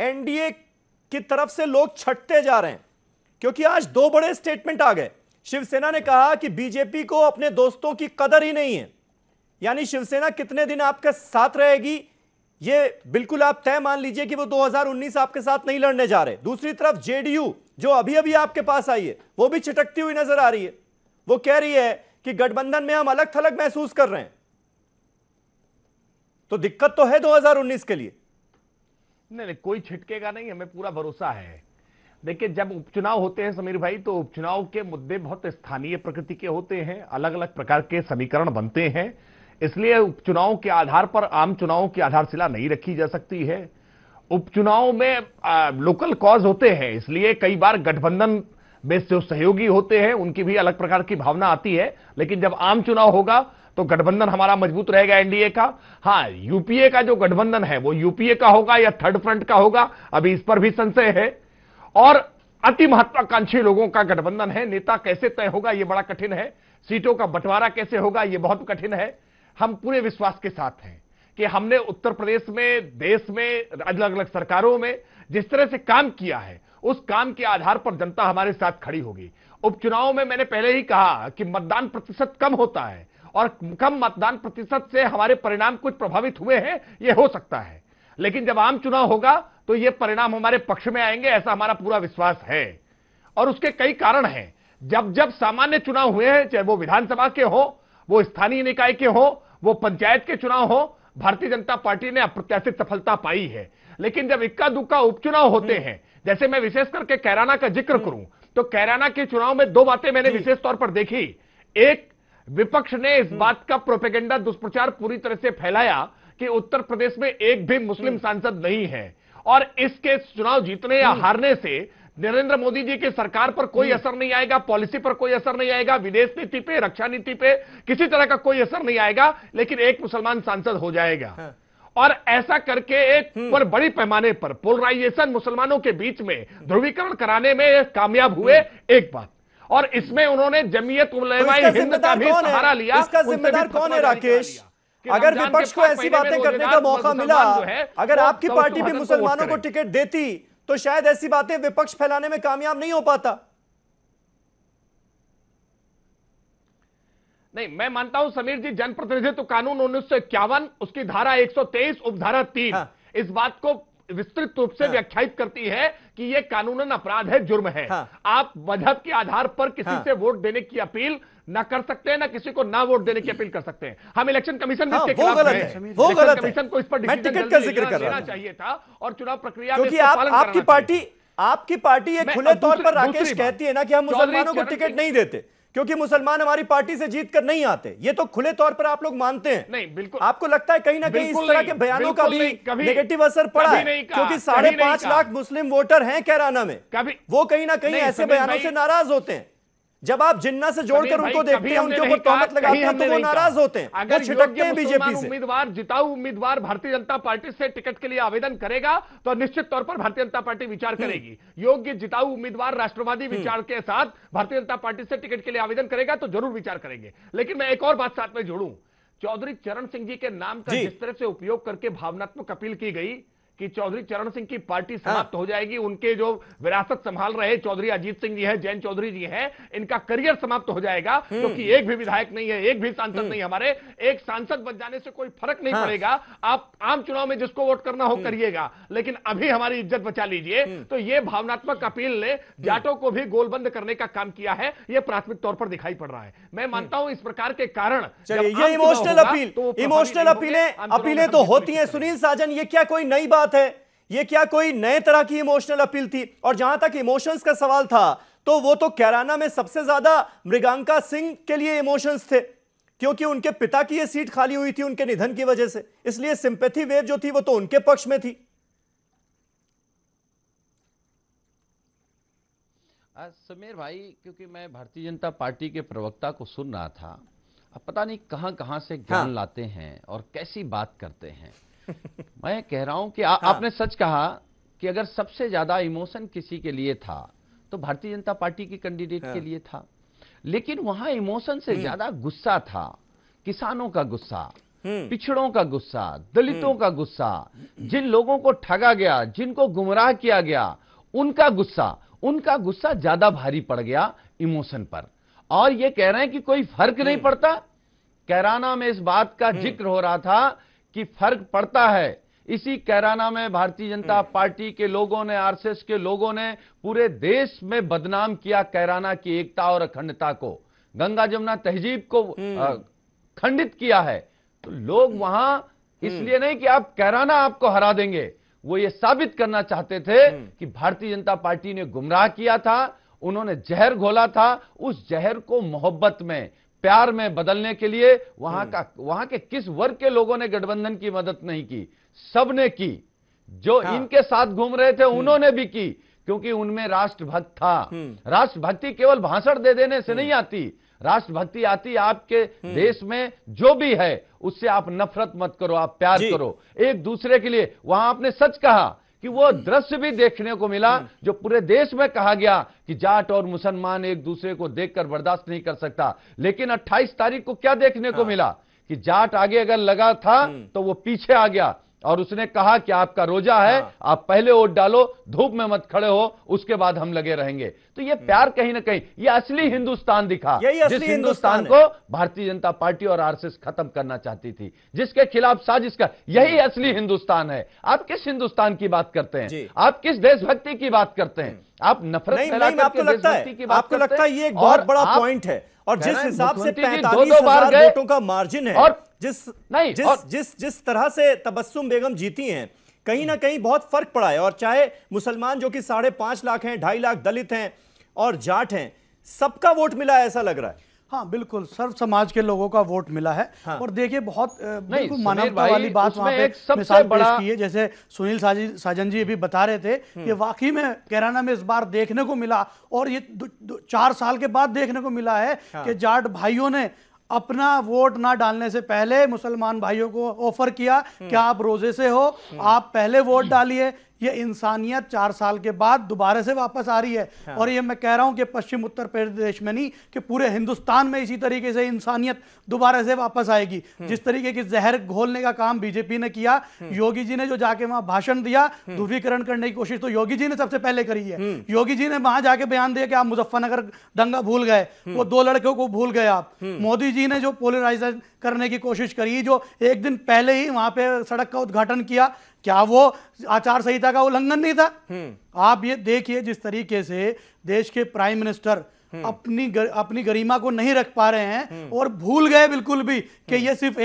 एनडीए की तरफ से लोग छटते जा रहे हैं, क्योंकि आज 2 बड़े स्टेटमेंट आ गए। शिवसेना ने कहा कि बीजेपी को अपने दोस्तों की कदर ही नहीं है, यानी शिवसेना कितने दिन आपके साथ रहेगी ये बिल्कुल आप तय मान लीजिए कि वो 2019 आपके साथ नहीं लड़ने जा रहे। दूसरी तरफ जेडीयू जो अभी अभी आपके पास आई है वो भी छिटकती हुई नजर आ रही है। वो कह रही है कि गठबंधन में हम अलग थलग महसूस कर रहे हैं। तो दिक्कत तो है 2019 के लिए। नहीं, कोई छिटकेगा नहीं, हमें पूरा भरोसा है। देखिए, जब उपचुनाव होते हैं समीर भाई, तो उपचुनाव के मुद्दे बहुत स्थानीय प्रकृति के होते हैं, अलग अलग प्रकार के समीकरण बनते हैं। इसलिए उपचुनाव के आधार पर आम चुनावों की आधारशिला नहीं रखी जा सकती है। उपचुनाव में लोकल कॉज होते हैं, इसलिए कई बार गठबंधन में जो सहयोगी होते हैं उनकी भी अलग प्रकार की भावना आती है। लेकिन जब आम चुनाव होगा तो गठबंधन हमारा मजबूत रहेगा एनडीए का। हाँ, यूपीए का जो गठबंधन है वो यूपीए का होगा या थर्ड फ्रंट का होगा, अभी इस पर भी संशय है। और अति महत्वाकांक्षी लोगों का गठबंधन है, नेता कैसे तय होगा ये बड़ा कठिन है, सीटों का बंटवारा कैसे होगा ये बहुत कठिन है। हम पूरे विश्वास के साथ हैं कि हमने उत्तर प्रदेश में, देश में, अलग अलग सरकारों में जिस तरह से काम किया है, उस काम के आधार पर जनता हमारे साथ खड़ी होगी। उपचुनाव में मैंने पहले ही कहा कि मतदान प्रतिशत कम होता है और कम मतदान प्रतिशत से हमारे परिणाम कुछ प्रभावित हुए हैं, यह हो सकता है, लेकिन जब आम चुनाव होगा तो ये परिणाम हमारे पक्ष में आएंगे, ऐसा हमारा पूरा विश्वास है। और उसके कई कारण हैं। जब जब सामान्य चुनाव हुए हैं, चाहे वो विधानसभा के हो, वो स्थानीय निकाय के हो, वो पंचायत के चुनाव हो, भारतीय जनता पार्टी ने अप्रत्याशित सफलता पाई है। लेकिन जब इक्का दुक्का उपचुनाव होते हैं, जैसे मैं विशेष करके कैराना का जिक्र करूं, तो कैराना के चुनाव में दो बातें मैंने विशेष तौर पर देखी। एक, विपक्ष ने इस बात का प्रोपेगेंडा, दुष्प्रचार पूरी तरह से फैलाया कि उत्तर प्रदेश में एक भी मुस्लिम सांसद नहीं है और इसके चुनाव जीतने या हारने से नरेंद्र मोदी जी की सरकार पर कोई असर नहीं आएगा, पॉलिसी पर कोई असर नहीं आएगा, विदेश नीति पे, रक्षा नीति पे किसी तरह का कोई असर नहीं आएगा, लेकिन एक मुसलमान सांसद हो जाएगा। और ऐसा करके एक पर बड़ी पैमाने पर पोलराइजेशन मुसलमानों के बीच में ध्रुवीकरण कराने में कामयाब हुए, एक बात। और इसमें उन्होंने जमीयत उलमाए हिंद का भी सहारा लिया। इसका जिम्मेदार कौन है राकेश? अगर विपक्ष को ऐसी बातें करने का मौका मिला, अगर आपकी पार्टी भी मुसलमानों को टिकट देती तो शायद ऐसी बातें विपक्ष फैलाने में कामयाब नहीं हो पाता। नहीं, मैं मानता हूं समीर जी, जनप्रतिनिधित्व कानून 1951 उसकी धारा 123 उपधारा 3 इस बात को विस्तृत रूप से व्याख्यायित करती है कि यह कानूनन अपराध है, जुर्म है। आप मजहब के आधार पर किसी से वोट देने की अपील ना कर सकते हैं, ना किसी को ना वोट देने की अपील कर सकते हैं। हम इलेक्शन कमीशन भी इसके खिलाफ हैं। वो गलत है। कमीशन को इस पर मैं टिकट का जिक्र कर रहा चाहिए था और चुनाव प्रक्रिया क्योंकि आपकी पार्टी ये खुले तौर पर राकेश कहती है ना कि हम मुसलमानों को टिकट नहीं देते क्योंकि मुसलमान हमारी पार्टी से जीत कर नहीं आते। ये तो खुले तौर पर आप लोग मानते हैं। नहीं, बिल्कुल। आपको लगता है कहीं ना कहीं इस तरह के बयानों का भी नेगेटिव असर पड़ा है क्योंकि 5.5 लाख मुस्लिम वोटर हैं कैराना में, वो कहीं ना कहीं ऐसे बयानों से नाराज होते हैं। जब आप जिन्ना से जोड़कर उनको देखते हैं, उनके ऊपर तोहमत लगाते हैं, तो वो नाराज होते हैं, वो छिटकते हैं बीजेपी से। उम्मीदवार, जिताऊ उम्मीदवार भारतीय जनता पार्टी से टिकट के लिए आवेदन करेगा तो निश्चित तौर पर भारतीय जनता पार्टी विचार करेगी। योग्य जिताऊ उम्मीदवार राष्ट्रवादी विचार के साथ भारतीय जनता पार्टी से टिकट के लिए आवेदन करेगा तो जरूर विचार करेंगे। लेकिन मैं एक और बात साथ में जोड़ूं, चौधरी चरण सिंह जी के नाम का जिस तरह से उपयोग करके भावनात्मक अपील की गई कि चौधरी चरण सिंह की पार्टी समाप्त हो जाएगी, उनके जो विरासत संभाल रहे चौधरी अजीत सिंह जी हैं, जैन चौधरी जी हैं, इनका करियर समाप्त हो जाएगा क्योंकि एक भी विधायक नहीं है, एक भी सांसद नहीं हमारे, एक सांसद बच जाने से कोई फर्क नहीं पड़ेगा। आप आम चुनाव में जिसको वोट करना हो करिएगा, लेकिन अभी हमारी इज्जत बचा लीजिए। तो ये भावनात्मक अपील ने जाटों को भी गोलबंद करने का काम किया है, यह प्राथमिक तौर पर दिखाई पड़ रहा है। मैं मानता हूं इस प्रकार के कारण ये इमोशनल अपीलें तो होती हैं। सुनील साजन, ये क्या कोई नई बात है? ये क्या कोई नए तरह की इमोशनल अपील थी? और जहां तक इमोशंस का सवाल था तो वो तो कैराना में सबसे ज्यादा मृगांका सिंह के लिए इमोशंस थे क्योंकि उनके पिता की ये सीट खाली हुई थी उनके निधन की वजह से, इसलिए सिंपैथी वेव जो थी वो तो उनके पक्ष में थी। समीर भाई, क्योंकि मैं भारतीय जनता पार्टी के प्रवक्ता को सुन रहा था, अब पता नहीं कहां से ज्ञान लाते हैं और कैसी बात करते हैं। मैं कह रहा हूं कि आपने सच कहा कि अगर सबसे ज्यादा इमोशन किसी के लिए था तो भारतीय जनता पार्टी की कैंडिडेट के लिए था, लेकिन वहां इमोशन से ज्यादा गुस्सा था। किसानों का गुस्सा, पिछड़ों का गुस्सा, दलितों का गुस्सा, जिन लोगों को ठगा गया, जिनको गुमराह किया गया, उनका गुस्सा ज्यादा भारी पड़ गया इमोशन पर। और ये कह रहे हैं कि कोई फर्क नहीं पड़ता। कैराना में इस बात का जिक्र हो रहा था कि फर्क पड़ता है। इसी कैराना में भारतीय जनता पार्टी के लोगों ने, आरएसएस के लोगों ने पूरे देश में बदनाम किया कैराना की एकता और अखंडता को, गंगा जमुना तहजीब को खंडित किया है। तो लोग वहां इसलिए नहीं कि आप कैराना आपको हरा देंगे, वो ये साबित करना चाहते थे कि भारतीय जनता पार्टी ने गुमराह किया था, उन्होंने जहर घोला था। उस जहर को मोहब्बत में, प्यार में बदलने के लिए वहां के किस वर्ग के लोगों ने गठबंधन की मदद नहीं की? सबने की। जो इनके साथ घूम रहे थे उन्होंने भी की, क्योंकि उनमें राष्ट्रभक्त था। राष्ट्रभक्ति केवल भाषण दे देने से नहीं आती, राष्ट्रभक्ति आती है आपके देश में, जो भी है उससे आप नफरत मत करो, आप प्यार करो एक दूसरे के लिए। वहां आपने सच कहा कि वो दृश्य भी देखने को मिला जो पूरे देश में कहा गया कि जाट और मुसलमान एक दूसरे को देखकर बर्दाश्त नहीं कर सकता, लेकिन 28 तारीख को क्या देखने को मिला कि जाट आगे अगर लगा था तो वो पीछे आ गया और उसने कहा कि आपका रोजा है, आप पहले वोट डालो, धूप में मत खड़े हो, उसके बाद हम लगे रहेंगे। तो ये प्यार कहीं ना कहीं ये असली हिंदुस्तान दिखा, जिस हिंदुस्तान को भारतीय जनता पार्टी और आरएसएस खत्म करना चाहती थी, जिसके खिलाफ साजिश का, यही असली हिंदुस्तान है। आप किस हिंदुस्तान की बात करते हैं? आप किस देशभक्ति की बात करते हैं? आप नफरत फैलाकर के देशभक्ति की बात करते हैं। आपको लगता है ये एक बहुत बड़ा पॉइंट है, और जिस हिसाब से 45,000 वोटों का मार्जिन है, और जिस तरह से तबस्सुम बेगम जीती हैं, कहीं ना कहीं बहुत फर्क पड़ा है। और चाहे मुसलमान जो कि 5.5 लाख हैं, 2.5 लाख दलित हैं और जाट हैं, सबका वोट मिला है ऐसा लग रहा है। हाँ बिल्कुल, सर्व समाज के लोगों का वोट मिला है। हाँ। और देखिए बहुत बिल्कुल मानवता वाली बात वहाँ पे मिसाल पेश की है, जैसे सुनील साजन जी भी बता रहे थे कि वाकई में कैराना में इस बार देखने को मिला, और ये 4 साल के बाद देखने को मिला है कि जाट भाइयों ने अपना वोट ना डालने से पहले मुसलमान भाइयों को ऑफर किया कि आप रोजे से हो, आप पहले वोट डालिए। ये इंसानियत 4 साल के बाद दोबारा से वापस आ रही है। हाँ। और ये मैं कह रहा हूं कि पश्चिम उत्तर प्रदेश में नहीं कि पूरे हिंदुस्तान में इसी तरीके से इंसानियत दोबारा से वापस आएगी। जिस तरीके की जहर घोलने का काम बीजेपी ने किया, योगी जी ने जो जाके वहां भाषण दिया, ध्रुवीकरण करने की कोशिश तो योगी जी ने सबसे पहले करी है। योगी जी ने वहां जाके बयान दिया कि आप मुजफ्फरनगर दंगा भूल गए, वो 2 लड़कों को भूल गए आप। मोदी जी ने जो पोलराइजेशन करने की कोशिश करी, जो एक दिन पहले ही वहां पे सड़क का उद्घाटन किया, क्या वो आचार संहिता का उल्लंघन नहीं था? आप ये देखिए जिस तरीके से देश के प्राइम मिनिस्टर अपनी गरिमा को नहीं रख पा रहे हैं और भूल गए बिल्कुल भी कि ये सिर्फ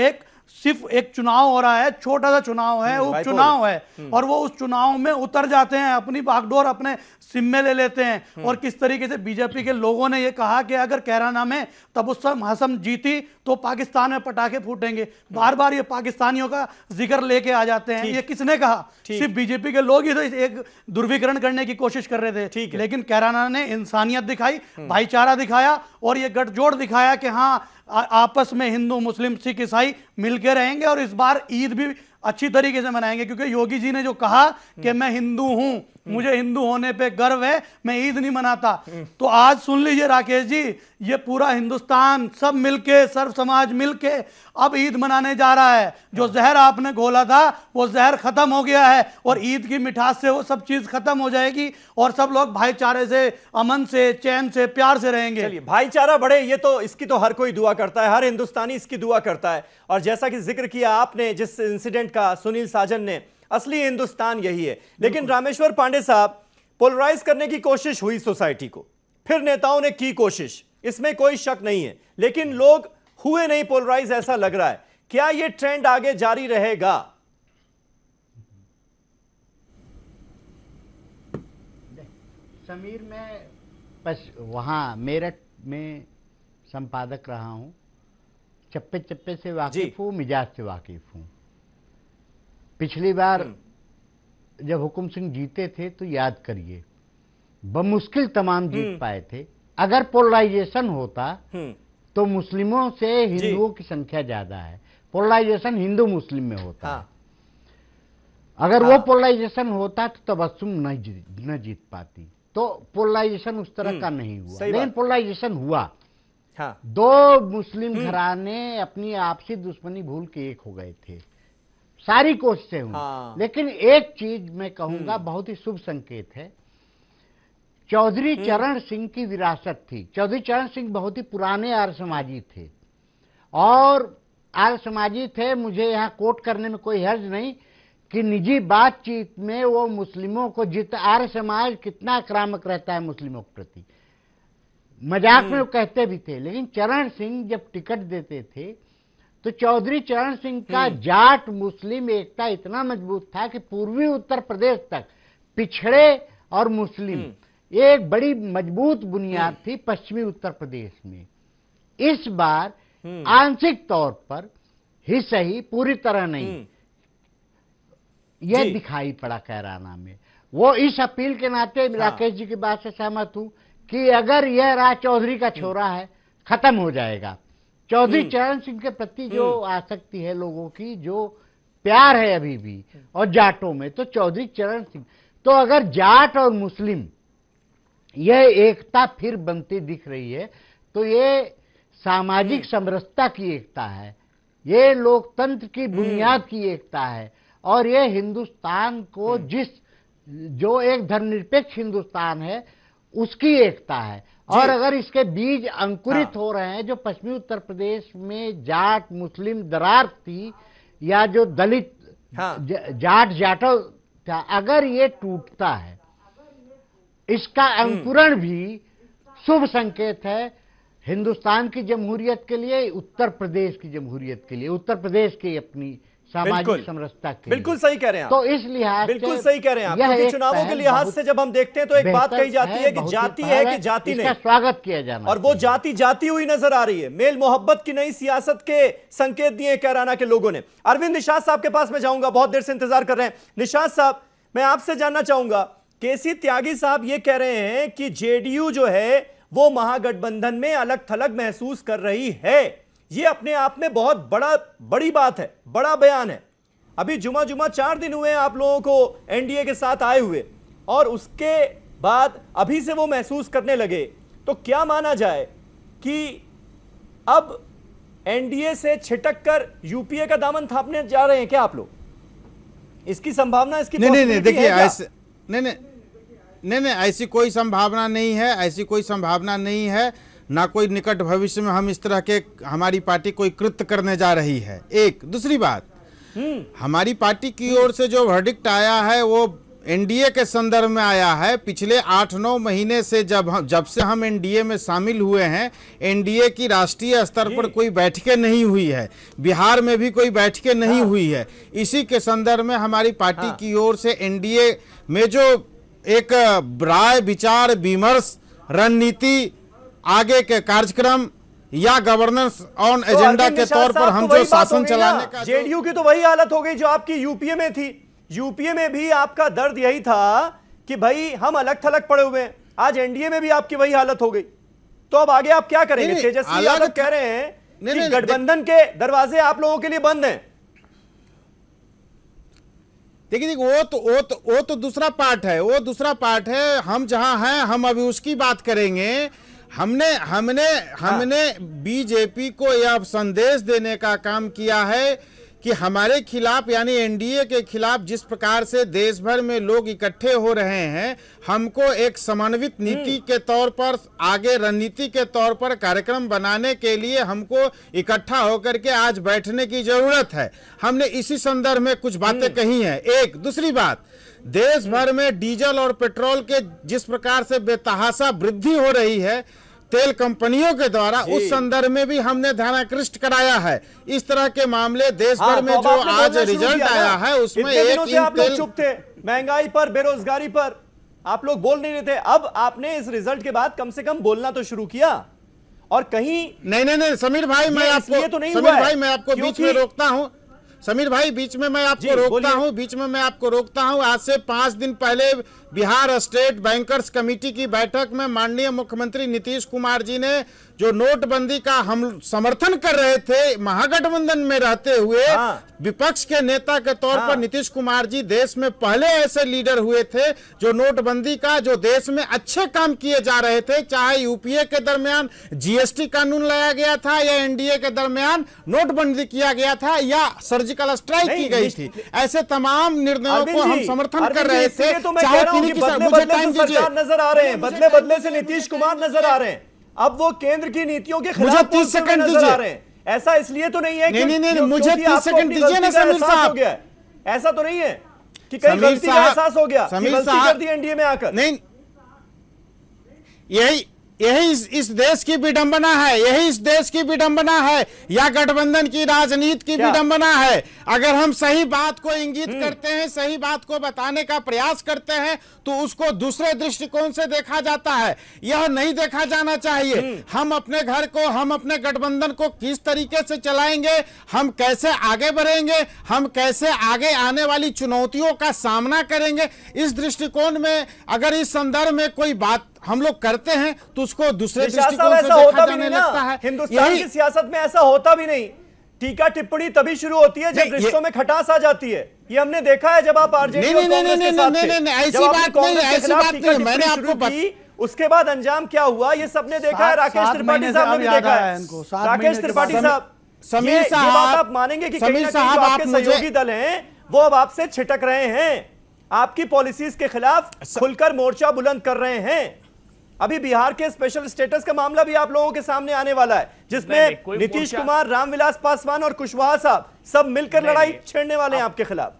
एक चुनाव हो रहा है, छोटा सा चुनाव है, उपचुनाव है, और वो उस चुनाव में उतर जाते हैं, अपनी बागडोर अपने जिम्मे ले लेते हैं। और किस तरीके से बीजेपी के लोगों ने ये कहा कि अगर कैराना में तबस्सुम हसन जीती तो पाकिस्तान में पटाखे फूटेंगे। बार बार ये पाकिस्तानियों का जिक्र लेके आ जाते हैं। ये किसने कहा? सिर्फ बीजेपी के लोग ही तो एक ध्रुवीकरण करने की कोशिश कर रहे थे। लेकिन कैराना ने इंसानियत दिखाई, भाईचारा दिखाया और ये गठजोड़ दिखाया कि हाँ आपस में हिंदू मुस्लिम सिख ईसाई मिलकर रहेंगे और इस बार ईद भी अच्छी तरीके से मनाएंगे। क्योंकि योगी जी ने जो कहा कि मैं हिंदू हूं, मुझे हिंदू होने पे गर्व है, मैं ईद नहीं मनाता, तो आज सुन लीजिए राकेश जी, ये पूरा हिंदुस्तान सब मिलके, सर्व समाज मिलके अब ईद मनाने जा रहा है। जो जहर आपने घोला था वो जहर खत्म हो गया है और ईद की मिठास से वो सब चीज खत्म हो जाएगी और सब लोग भाईचारे से, अमन से, चैन से, प्यार से रहेंगे। चलिए भाईचारा बढ़े, ये तो इसकी तो हर कोई दुआ करता है, हर हिंदुस्तानी इसकी दुआ करता है। और जैसा कि जिक्र किया आपने जिस इंसिडेंट का, सुनील साजन ने, असली हिंदुस्तान यही है। लेकिन रामेश्वर पांडे साहब, पोलराइज करने की कोशिश हुई सोसाइटी को, फिर नेताओं ने की कोशिश, इसमें कोई शक नहीं है, लेकिन लोग हुए नहीं पोलराइज ऐसा लग रहा है। क्या यह ट्रेंड आगे जारी रहेगा? समीर, मैं बस वहां मेरठ में संपादक रहा हूं, चप्पे चप्पे से वाकिफ हूं, मिजाज से वाकिफ हूं। पिछली बार जब हुकुम सिंह जीते थे तो याद करिए, बमुश्किल तमाम जीत पाए थे। अगर पोलराइजेशन होता तो मुस्लिमों से हिंदुओं की संख्या ज्यादा है, पोलराइजेशन हिंदू मुस्लिम में होता है। अगर वो पोलराइजेशन होता तो तबस्सुम न जीत पाती। तो पोलराइजेशन उस तरह का नहीं हुआ, लेकिन पोलराइजेशन हुआ। 2 मुस्लिम घराने अपनी आपसी दुश्मनी भूल के एक हो गए थे, सारी कोशिशें हुई। लेकिन एक चीज मैं कहूंगा बहुत ही शुभ संकेत है, चौधरी चरण सिंह की विरासत थी। चौधरी चरण सिंह बहुत ही पुराने आर्य समाजी थे और आर्य समाजी थे। मुझे यहाँ कोट करने में कोई हर्ज नहीं कि निजी बातचीत में वो मुस्लिमों को, जितना आर्य समाज कितना आक्रामक रहता है मुस्लिमों के प्रति, मजाक में वो कहते भी थे। लेकिन चरण सिंह जब टिकट देते थे तो चौधरी चरण सिंह का जाट मुस्लिम एकता इतना मजबूत था कि पूर्वी उत्तर प्रदेश तक पिछड़े और मुस्लिम एक बड़ी मजबूत बुनियाद थी पश्चिमी उत्तर प्रदेश में। इस बार आंशिक तौर पर ही सही, पूरी तरह नहीं, यह दिखाई पड़ा कैराना में। वो इस अपील के नाते राकेश जी की बात से सहमत हूं कि अगर यह राज चौधरी का छोरा है, खत्म हो जाएगा। चौधरी चरण सिंह के प्रति जो आसक्ति है लोगों की, जो प्यार है अभी भी, और जाटों में, तो चौधरी चरण सिंह, तो अगर जाट और मुस्लिम यह एकता फिर बनती दिख रही है तो ये सामाजिक समरसता की एकता है, ये लोकतंत्र की बुनियाद की एकता है, और ये हिंदुस्तान को जो एक धर्मनिरपेक्ष हिंदुस्तान है उसकी एकता है। और अगर इसके बीज अंकुरित हो रहे हैं, जो पश्चिमी उत्तर प्रदेश में जाट मुस्लिम दरार थी, या जो दलित जाटो था, अगर ये टूटता है, इसका अंकुरण भी शुभ संकेत है हिंदुस्तान की जमहूरियत के लिए, उत्तर प्रदेश की जमहूरियत के लिए, उत्तर प्रदेश की अपनी सामाजिक समरसता के लिए। बिल्कुल सही कह रहे हैं आप। तो इस लिहाज बिल्कुल सही कह रहे हैं आप, क्योंकि चुनावों के लिहाज से जब हम देखते हैं तो एक बात कही जाती है कि जाति है कि जाति नहीं, स्वागत किया जाना, और वो जाति जाती हुई नजर आ रही है। मेल मोहब्बत की नई सियासत के संकेत दिए कैराना के लोगों ने। अरविंद निषाद साहब के पास मैं जाऊंगा, बहुत देर से इंतजार कर रहे हैं। निषाद साहब, मैं आपसे जानना चाहूंगा, केसी त्यागी साहब ये कह रहे हैं कि जेडीयू जो है वो महागठबंधन में अलग थलग महसूस कर रही है। ये अपने आप में बहुत बड़ी बात है, बड़ा बयान है। अभी जुमा 4 दिन हुए आप लोगों को एनडीए के साथ आए हुए, और उसके बाद अभी से वो महसूस करने लगे, तो क्या माना जाए कि अब एनडीए से छिटक कर यूपीए का दामन थापने जा रहे हैं क्या आप लोग? इसकी संभावना, इसकी नहीं, देखिए ऐसे नहीं, ऐसी कोई संभावना नहीं है, ऐसी कोई संभावना नहीं है, ना कोई निकट भविष्य में हम इस तरह के हमारी पार्टी कोई कृत्य करने जा रही है। एक दूसरी बात, हमारी पार्टी की ओर से जो वर्डिक्ट आया है वो एनडीए के संदर्भ में आया है। पिछले 8-9 महीने से जब से हम एनडीए में शामिल हुए हैं, एनडीए की राष्ट्रीय स्तर पर कोई बैठकें नहीं हुई है, बिहार में भी कोई बैठकें नहीं हुई है। इसी के संदर्भ में हमारी पार्टी की ओर से एनडीए में जो एक राय विचार विमर्श, रणनीति, आगे के कार्यक्रम या गवर्नेंस ऑन एजेंडा के तौर पर हम जो शासन चलाने का, जेडीयू की तो वही हालत हो गई जो आपकी यूपीए में थी। यूपीए में भी आपका दर्द यही था कि भाई हम अलग थलग पड़े हुए हैं, आज एनडीए में भी आपकी वही हालत हो गई। तो अब आगे आप क्या करेंगे? तेजस्वी यादव कह रहे हैं कि गठबंधन के दरवाजे आप लोगों के लिए बंद हैं। देखिए वो तो दूसरा पार्ट है, वो दूसरा पार्ट है। हम जहां हैं हम अभी उसकी बात करेंगे। हमने बीजेपी को यह संदेश देने का काम किया है कि हमारे खिलाफ यानी एनडीए के खिलाफ जिस प्रकार से देश भर में लोग इकट्ठे हो रहे हैं, हमको एक समन्वित नीति के तौर पर, आगे रणनीति के तौर पर कार्यक्रम बनाने के लिए हमको इकट्ठा होकर के आज बैठने की जरूरत है। हमने इसी संदर्भ में कुछ बातें कही हैं। एक दूसरी बात, देश भर में डीजल और पेट्रोल के जिस प्रकार से बेतहाशा वृद्धि हो रही है तेल कंपनियों के द्वारा, उस संदर्भ में भी हमने ध्यानाकृष्ट कराया है। इस तरह के मामले देश भर में जो आज रिजल्ट आया है उसमें आप लोग चुप थे, महंगाई पर, बेरोजगारी पर आप लोग बोल नहीं रहे थे। अब आपने इस रिजल्ट के बाद कम से कम बोलना तो शुरू किया। और कहीं नहीं समीर भाई, मैं आपको बीच में रोकता हूं। समीर भाई बीच में मैं आपको रोकता हूं। आज से 5 दिन पहले बिहार स्टेट बैंकर्स कमेटी की बैठक में माननीय मुख्यमंत्री नीतीश कुमार जी ने जो नोटबंदी का हम समर्थन कर रहे थे महागठबंधन में रहते हुए, विपक्ष के नेता के तौर पर नीतीश कुमार जी देश में पहले ऐसे लीडर हुए थे जो नोटबंदी का जो देश में अच्छे काम किए जा रहे थे, चाहे यूपीए के दरमियान जीएसटी कानून लाया गया था या एनडीए के दरमियान नोटबंदी किया गया था या सर्जिकल स्ट्राइक की गई थी, ऐसे तमाम निर्णयों को हम समर्थन कर रहे थे। चाहे नजर आ रहे हैं, बदले से नीतीश कुमार नजर आ रहे हैं, अब वो केंद्र की नीतियों के खिलाफ 30 सेकंड नजर आ रहे हैं। ऐसा इसलिए तो नहीं है नहीं, मुझे 30 सेकंड दीजिए ना समीर साहब। ऐसा तो नहीं है कि कहीं गलती का एहसास हो गया, गलती कर दी एनडीए में आकर। नहीं, यही इस देश की विडंबना है, यही इस देश की विडंबना है या गठबंधन की राजनीति की विडंबना है। अगर हम सही बात को इंगित करते हैं, सही बात को बताने का प्रयास करते हैं तो उसको दूसरे दृष्टिकोण से देखा जाता है। यह नहीं देखा जाना चाहिए। हम अपने घर को, हम अपने गठबंधन को किस तरीके से चलाएंगे, हम कैसे आगे बढ़ेंगे, हम कैसे आगे आने वाली चुनौतियों का सामना करेंगे, इस दृष्टिकोण में अगर इस संदर्भ में कोई बात हम लोग करते हैं तो उसको दूसरे निशात दृष्टिकोण साहब से ऐसा देखा होता भी जाने नहीं ना, लगता है। हिंदुस्तान की सियासत में ऐसा होता भी नहीं। टीका टिप्पणी तभी शुरू होती है जब रिश्तों में खटास आ जाती है। ये हमने देखा है जब आप आरजेडी और कांग्रेस के साथ थे। ऐसी बात नहीं, ऐसी बात नहीं, मैंने आपको उसके बाद अंजाम क्या हुआ ये सबने देखा है। राकेश त्रिपाठी साहब ने भी देखा है। राकेश त्रिपाठी साहब, समीर साहब, ये बात आप मानेंगे कि कहीं ना कहीं जो आपके सहयोगी दल हैं वो अब आपसे छिटक रहे हैं, आपकी पॉलिसीज के खिलाफ खुलकर मोर्चा बुलंद कर रहे हैं। अभी बिहार के स्पेशल स्टेटस का मामला भी आप लोगों के सामने आने वाला है, जिसमें नीतीश कुमार, रामविलास पासवान और कुशवाहा साहब सब मिलकर लड़ाई छेड़ने वाले हैं आपके खिलाफ।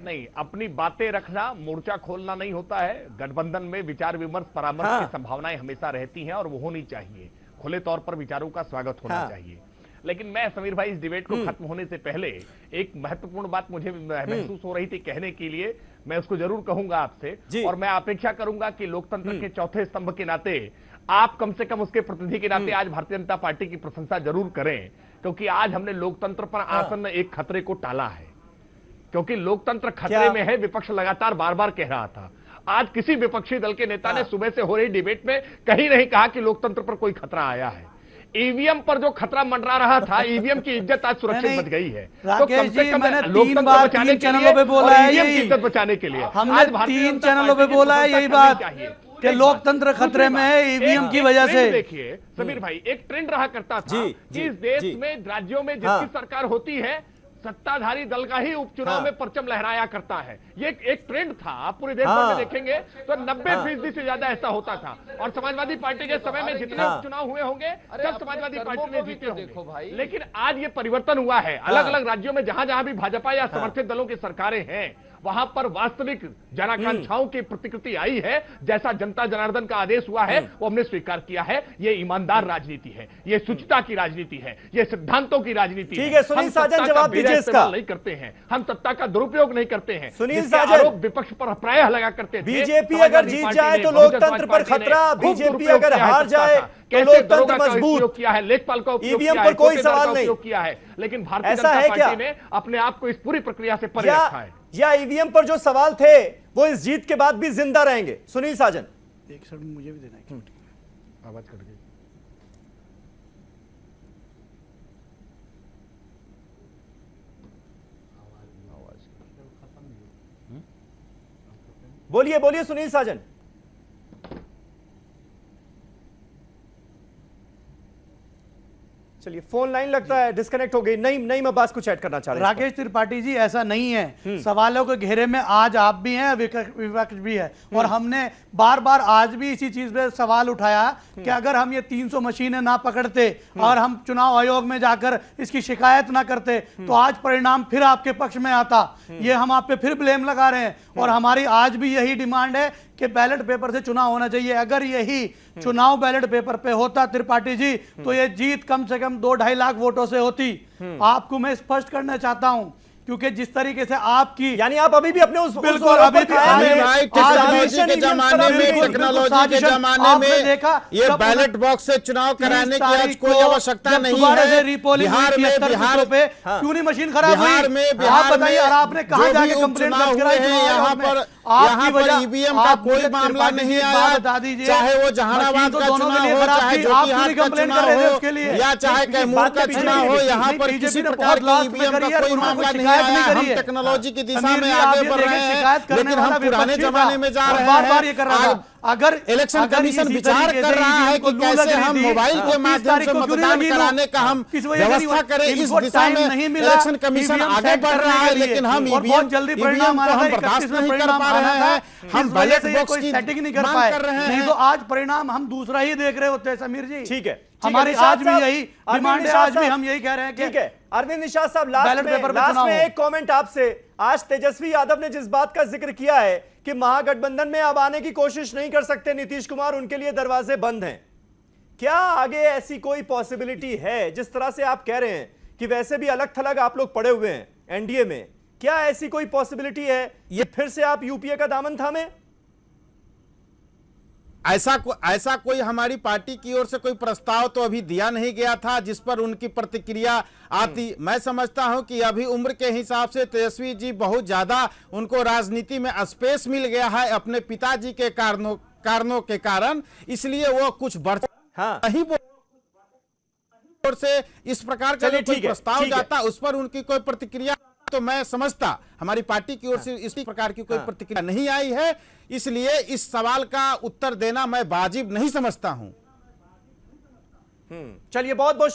नहीं, अपनी बातें रखना, मोर्चा खोलना नहीं होता है। गठबंधन में विचार विमर्श, परामर्श की संभावनाएं हमेशा रहती हैं और वो होनी चाहिए। खुले तौर पर विचारों का स्वागत होना चाहिए। लेकिन मैं समीर भाई इस डिबेट को खत्म होने से पहले एक महत्वपूर्ण बात मुझे महसूस हो रही थी कहने के लिए, मैं उसको जरूर कहूंगा आपसे, और मैं अपेक्षा करूंगा कि लोकतंत्र के चौथे स्तंभ के नाते आप कम से कम उसके प्रतिनिधि के नाते आज भारतीय जनता पार्टी की प्रशंसा जरूर करें, क्योंकि आज हमने लोकतंत्र पर आसन्न एक खतरे को टाला है। क्योंकि लोकतंत्र खतरे में है, विपक्ष लगातार बार बार कह रहा था। आज किसी विपक्षी दल के नेता ने सुबह से हो रही डिबेट में कहीं नहीं कहा कि लोकतंत्र पर कोई खतरा आया है। ईवीएम पर जो खतरा मंडरा रहा था, ईवीएम की इज्जत आज सुरक्षित बच गई है। तो कम से कम मैंने 3 बार 3 चैनलों पे बोला है, ईवीएम की इज्जत बचाने के लिए हमने 3 चैनलों पे बोला है यही बात कि लोकतंत्र खतरे में है ईवीएम की वजह से। देखिए समीर भाई, एक ट्रेंड रहा करता था कि इस देश में राज्यों में जिसकी सरकार होती है सत्ताधारी दल का ही उपचुनाव में परचम लहराया करता है। ये एक ट्रेंड था। आप पूरे देश भर में देखेंगे तो 90% से ज्यादा ऐसा होता था। और समाजवादी पार्टी के समय में जितने उपचुनाव हुए होंगे सब समाजवादी पार्टी ने जीते होंगे। लेकिन आज ये परिवर्तन हुआ है। अलग अलग राज्यों में जहां जहां भी भाजपा या समर्थित दलों की सरकारें हैं, वहां पर वास्तविक जनाकांक्षाओं की प्रतिकृति आई है। जैसा जनता जनार्दन का आदेश हुआ है वो हमने स्वीकार किया है। ये ईमानदार राजनीति है, ये शुचिता की राजनीति है, ये सिद्धांतों की राजनीति है। सुनील साजन जवाब दीजिए इसका। नहीं करते हैं हम, सत्ता का दुरुपयोग नहीं करते हैं। सुनील साजन, आरोप विपक्ष पर प्रायः लगा करते थे। बीजेपी अगर जीत जाए तो लोकतंत्र पर खतरा, बीजेपी अगर हार जाए तो लोकतंत्र मजबूत किया है, लेखपाल का उपयोग ईवीएम पर कोई सवाल नहीं किया है। लेकिन भारतीय जनता पार्टी ने अपने आप को इस पूरी प्रक्रिया से परे रखा है। या ईवीएम पर जो सवाल थे वो इस जीत के बाद भी जिंदा रहेंगे? सुनील साजन, एक सेकंड मुझे भी देना है। आवाज कट गई। बोलिए बोलिए सुनील साजन। चलिए, फोन लाइन लगता है डिस्कनेक्ट हो गई। नईम अब्बास कुछ ऐड करना चाह रहे हैं। राकेश त्रिपाठी जी, ऐसा नहीं है। सवालों के घेरे में आज आप भी हैं, विपक्ष भी है। और हमने बार बार आज भी इसी चीज पे सवाल उठाया कि अगर हम ये 300 मशीनें ना पकड़ते और हम चुनाव आयोग में जाकर इसकी शिकायत ना करते तो आज परिणाम फिर आपके पक्ष में आता। ये हम आप पे फिर ब्लेम लगा रहे हैं और हमारी आज भी यही डिमांड है कि बैलेट पेपर से चुनाव होना चाहिए। अगर यही चुनाव बैलेट पेपर पे होता त्रिपाठी जी तो ये जीत कम से कम 2-2.5 लाख वोटों से होती। आपको मैं स्पष्ट करना चाहता हूं क्योंकि जिस तरीके से आपकी, यानी आप अभी भी अपने उस बिल्कुल अभी टेक्नोलॉजी के जमाने में देखा ये बैलेट बॉक्स से चुनाव कराने की आज कोई आवश्यकता नहीं है। बिहार में पे क्यों नहीं मशीन खराब हुई? आप बताइए। और आपने कहा जाके कंप्लेंट दर्ज कराई है? यहाँ पर ईवीएम का कोई मामला नहीं आया, चाहे वो जहानाबाद का चुनाव हो, चाहे जोकीहाट का चुनाव हो, या चाहे कैमूर का चुनाव हो, यहाँ पर किसी प्रकार की ईवीएम का कोई मामला नहीं आया। हम टेक्नोलॉजी की दिशा में आगे बढ़ रहे हैं, लेकिन हम पुराने जमाने में जा रहे हैं। अगर इलेक्शन कमीशन विचार कर रहा है कि कैसे हम मोबाइल के माध्यम से मतदान कराने का हम व्यवस्था करें, इस दिशा में इलेक्शन कमीशन आगे बढ़ रहा है, लेकिन हम बहुत जल्दी परिणाम को हम बर्दाश्त नहीं कर पा रहे हैं। हम बैलेट बॉक्स की सेटिंग नहीं कर पाए, नहीं तो आज परिणाम हम दूसरा ही देख रहे होते हैं। समीर जी ठीक है, हमारी आज भी यही डिमांड है, आज भी हम यही कह रहे हैं। ठीक है अरविंद निषाद साहब, लास्ट में एक कमेंट आपसे। आज तेजस्वी यादव ने जिस बात का जिक्र किया है कि महागठबंधन में अब आने की कोशिश नहीं कर सकते नीतीश कुमार, उनके लिए दरवाजे बंद हैं, क्या आगे ऐसी कोई पॉसिबिलिटी है? जिस तरह से आप कह रहे हैं कि वैसे भी अलग थलग आप लोग पड़े हुए हैं एनडीए में, क्या ऐसी कोई पॉसिबिलिटी है ये फिर से आप यूपीए का दामन थामे? ऐसा कोई हमारी पार्टी की ओर से कोई प्रस्ताव तो अभी दिया नहीं गया था जिस पर उनकी प्रतिक्रिया आती। मैं समझता हूं कि अभी उम्र के हिसाब से तेजस्वी जी बहुत ज्यादा उनको राजनीति में स्पेस मिल गया है अपने पिताजी के कारणों के कारण, इसलिए वो कुछ बढ़ नहीं ओर से इस प्रकार का कोई प्रस्ताव जाता उस पर उनकी कोई प्रतिक्रिया तो मैं समझता हमारी पार्टी की ओर से इस प्रकार की कोई प्रतिक्रिया नहीं आई है, इसलिए इस सवाल का उत्तर देना मैं वाजिब नहीं समझता हूं। चलिए, बहुत बहुत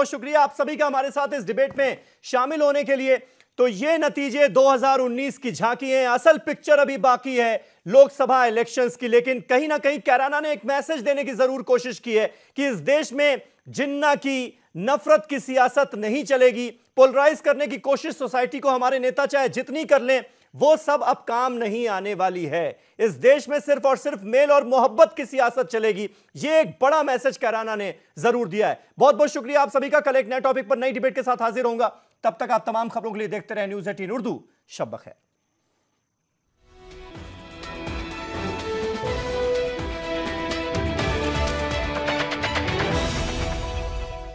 शुक्रिया आप सभी का हमारे साथ इस डिबेट में शामिल होने के लिए। तो ये नतीजे 2019 की झांकी हैं, असल पिक्चर अभी बाकी है लोकसभा इलेक्शंस की। लेकिन कहीं ना कहीं कैराना ने एक मैसेज देने की जरूर कोशिश की है कि इस देश में जिन्ना की नफरत की सियासत नहीं चलेगी। पोलराइज करने की कोशिश सोसाइटी को हमारे नेता चाहे जितनी कर लें, वो सब अब काम नहीं आने वाली है। इस देश में सिर्फ और सिर्फ मेल और मोहब्बत की सियासत चलेगी। ये एक बड़ा मैसेज कैराना ने जरूर दिया है। बहुत बहुत शुक्रिया आप सभी का। कल एक नए टॉपिक पर नई डिबेट के साथ हाजिर होऊंगा। तब तक आप तमाम खबरों के लिए देखते रहे न्यूज़ 18 उर्दू। शब बखैर।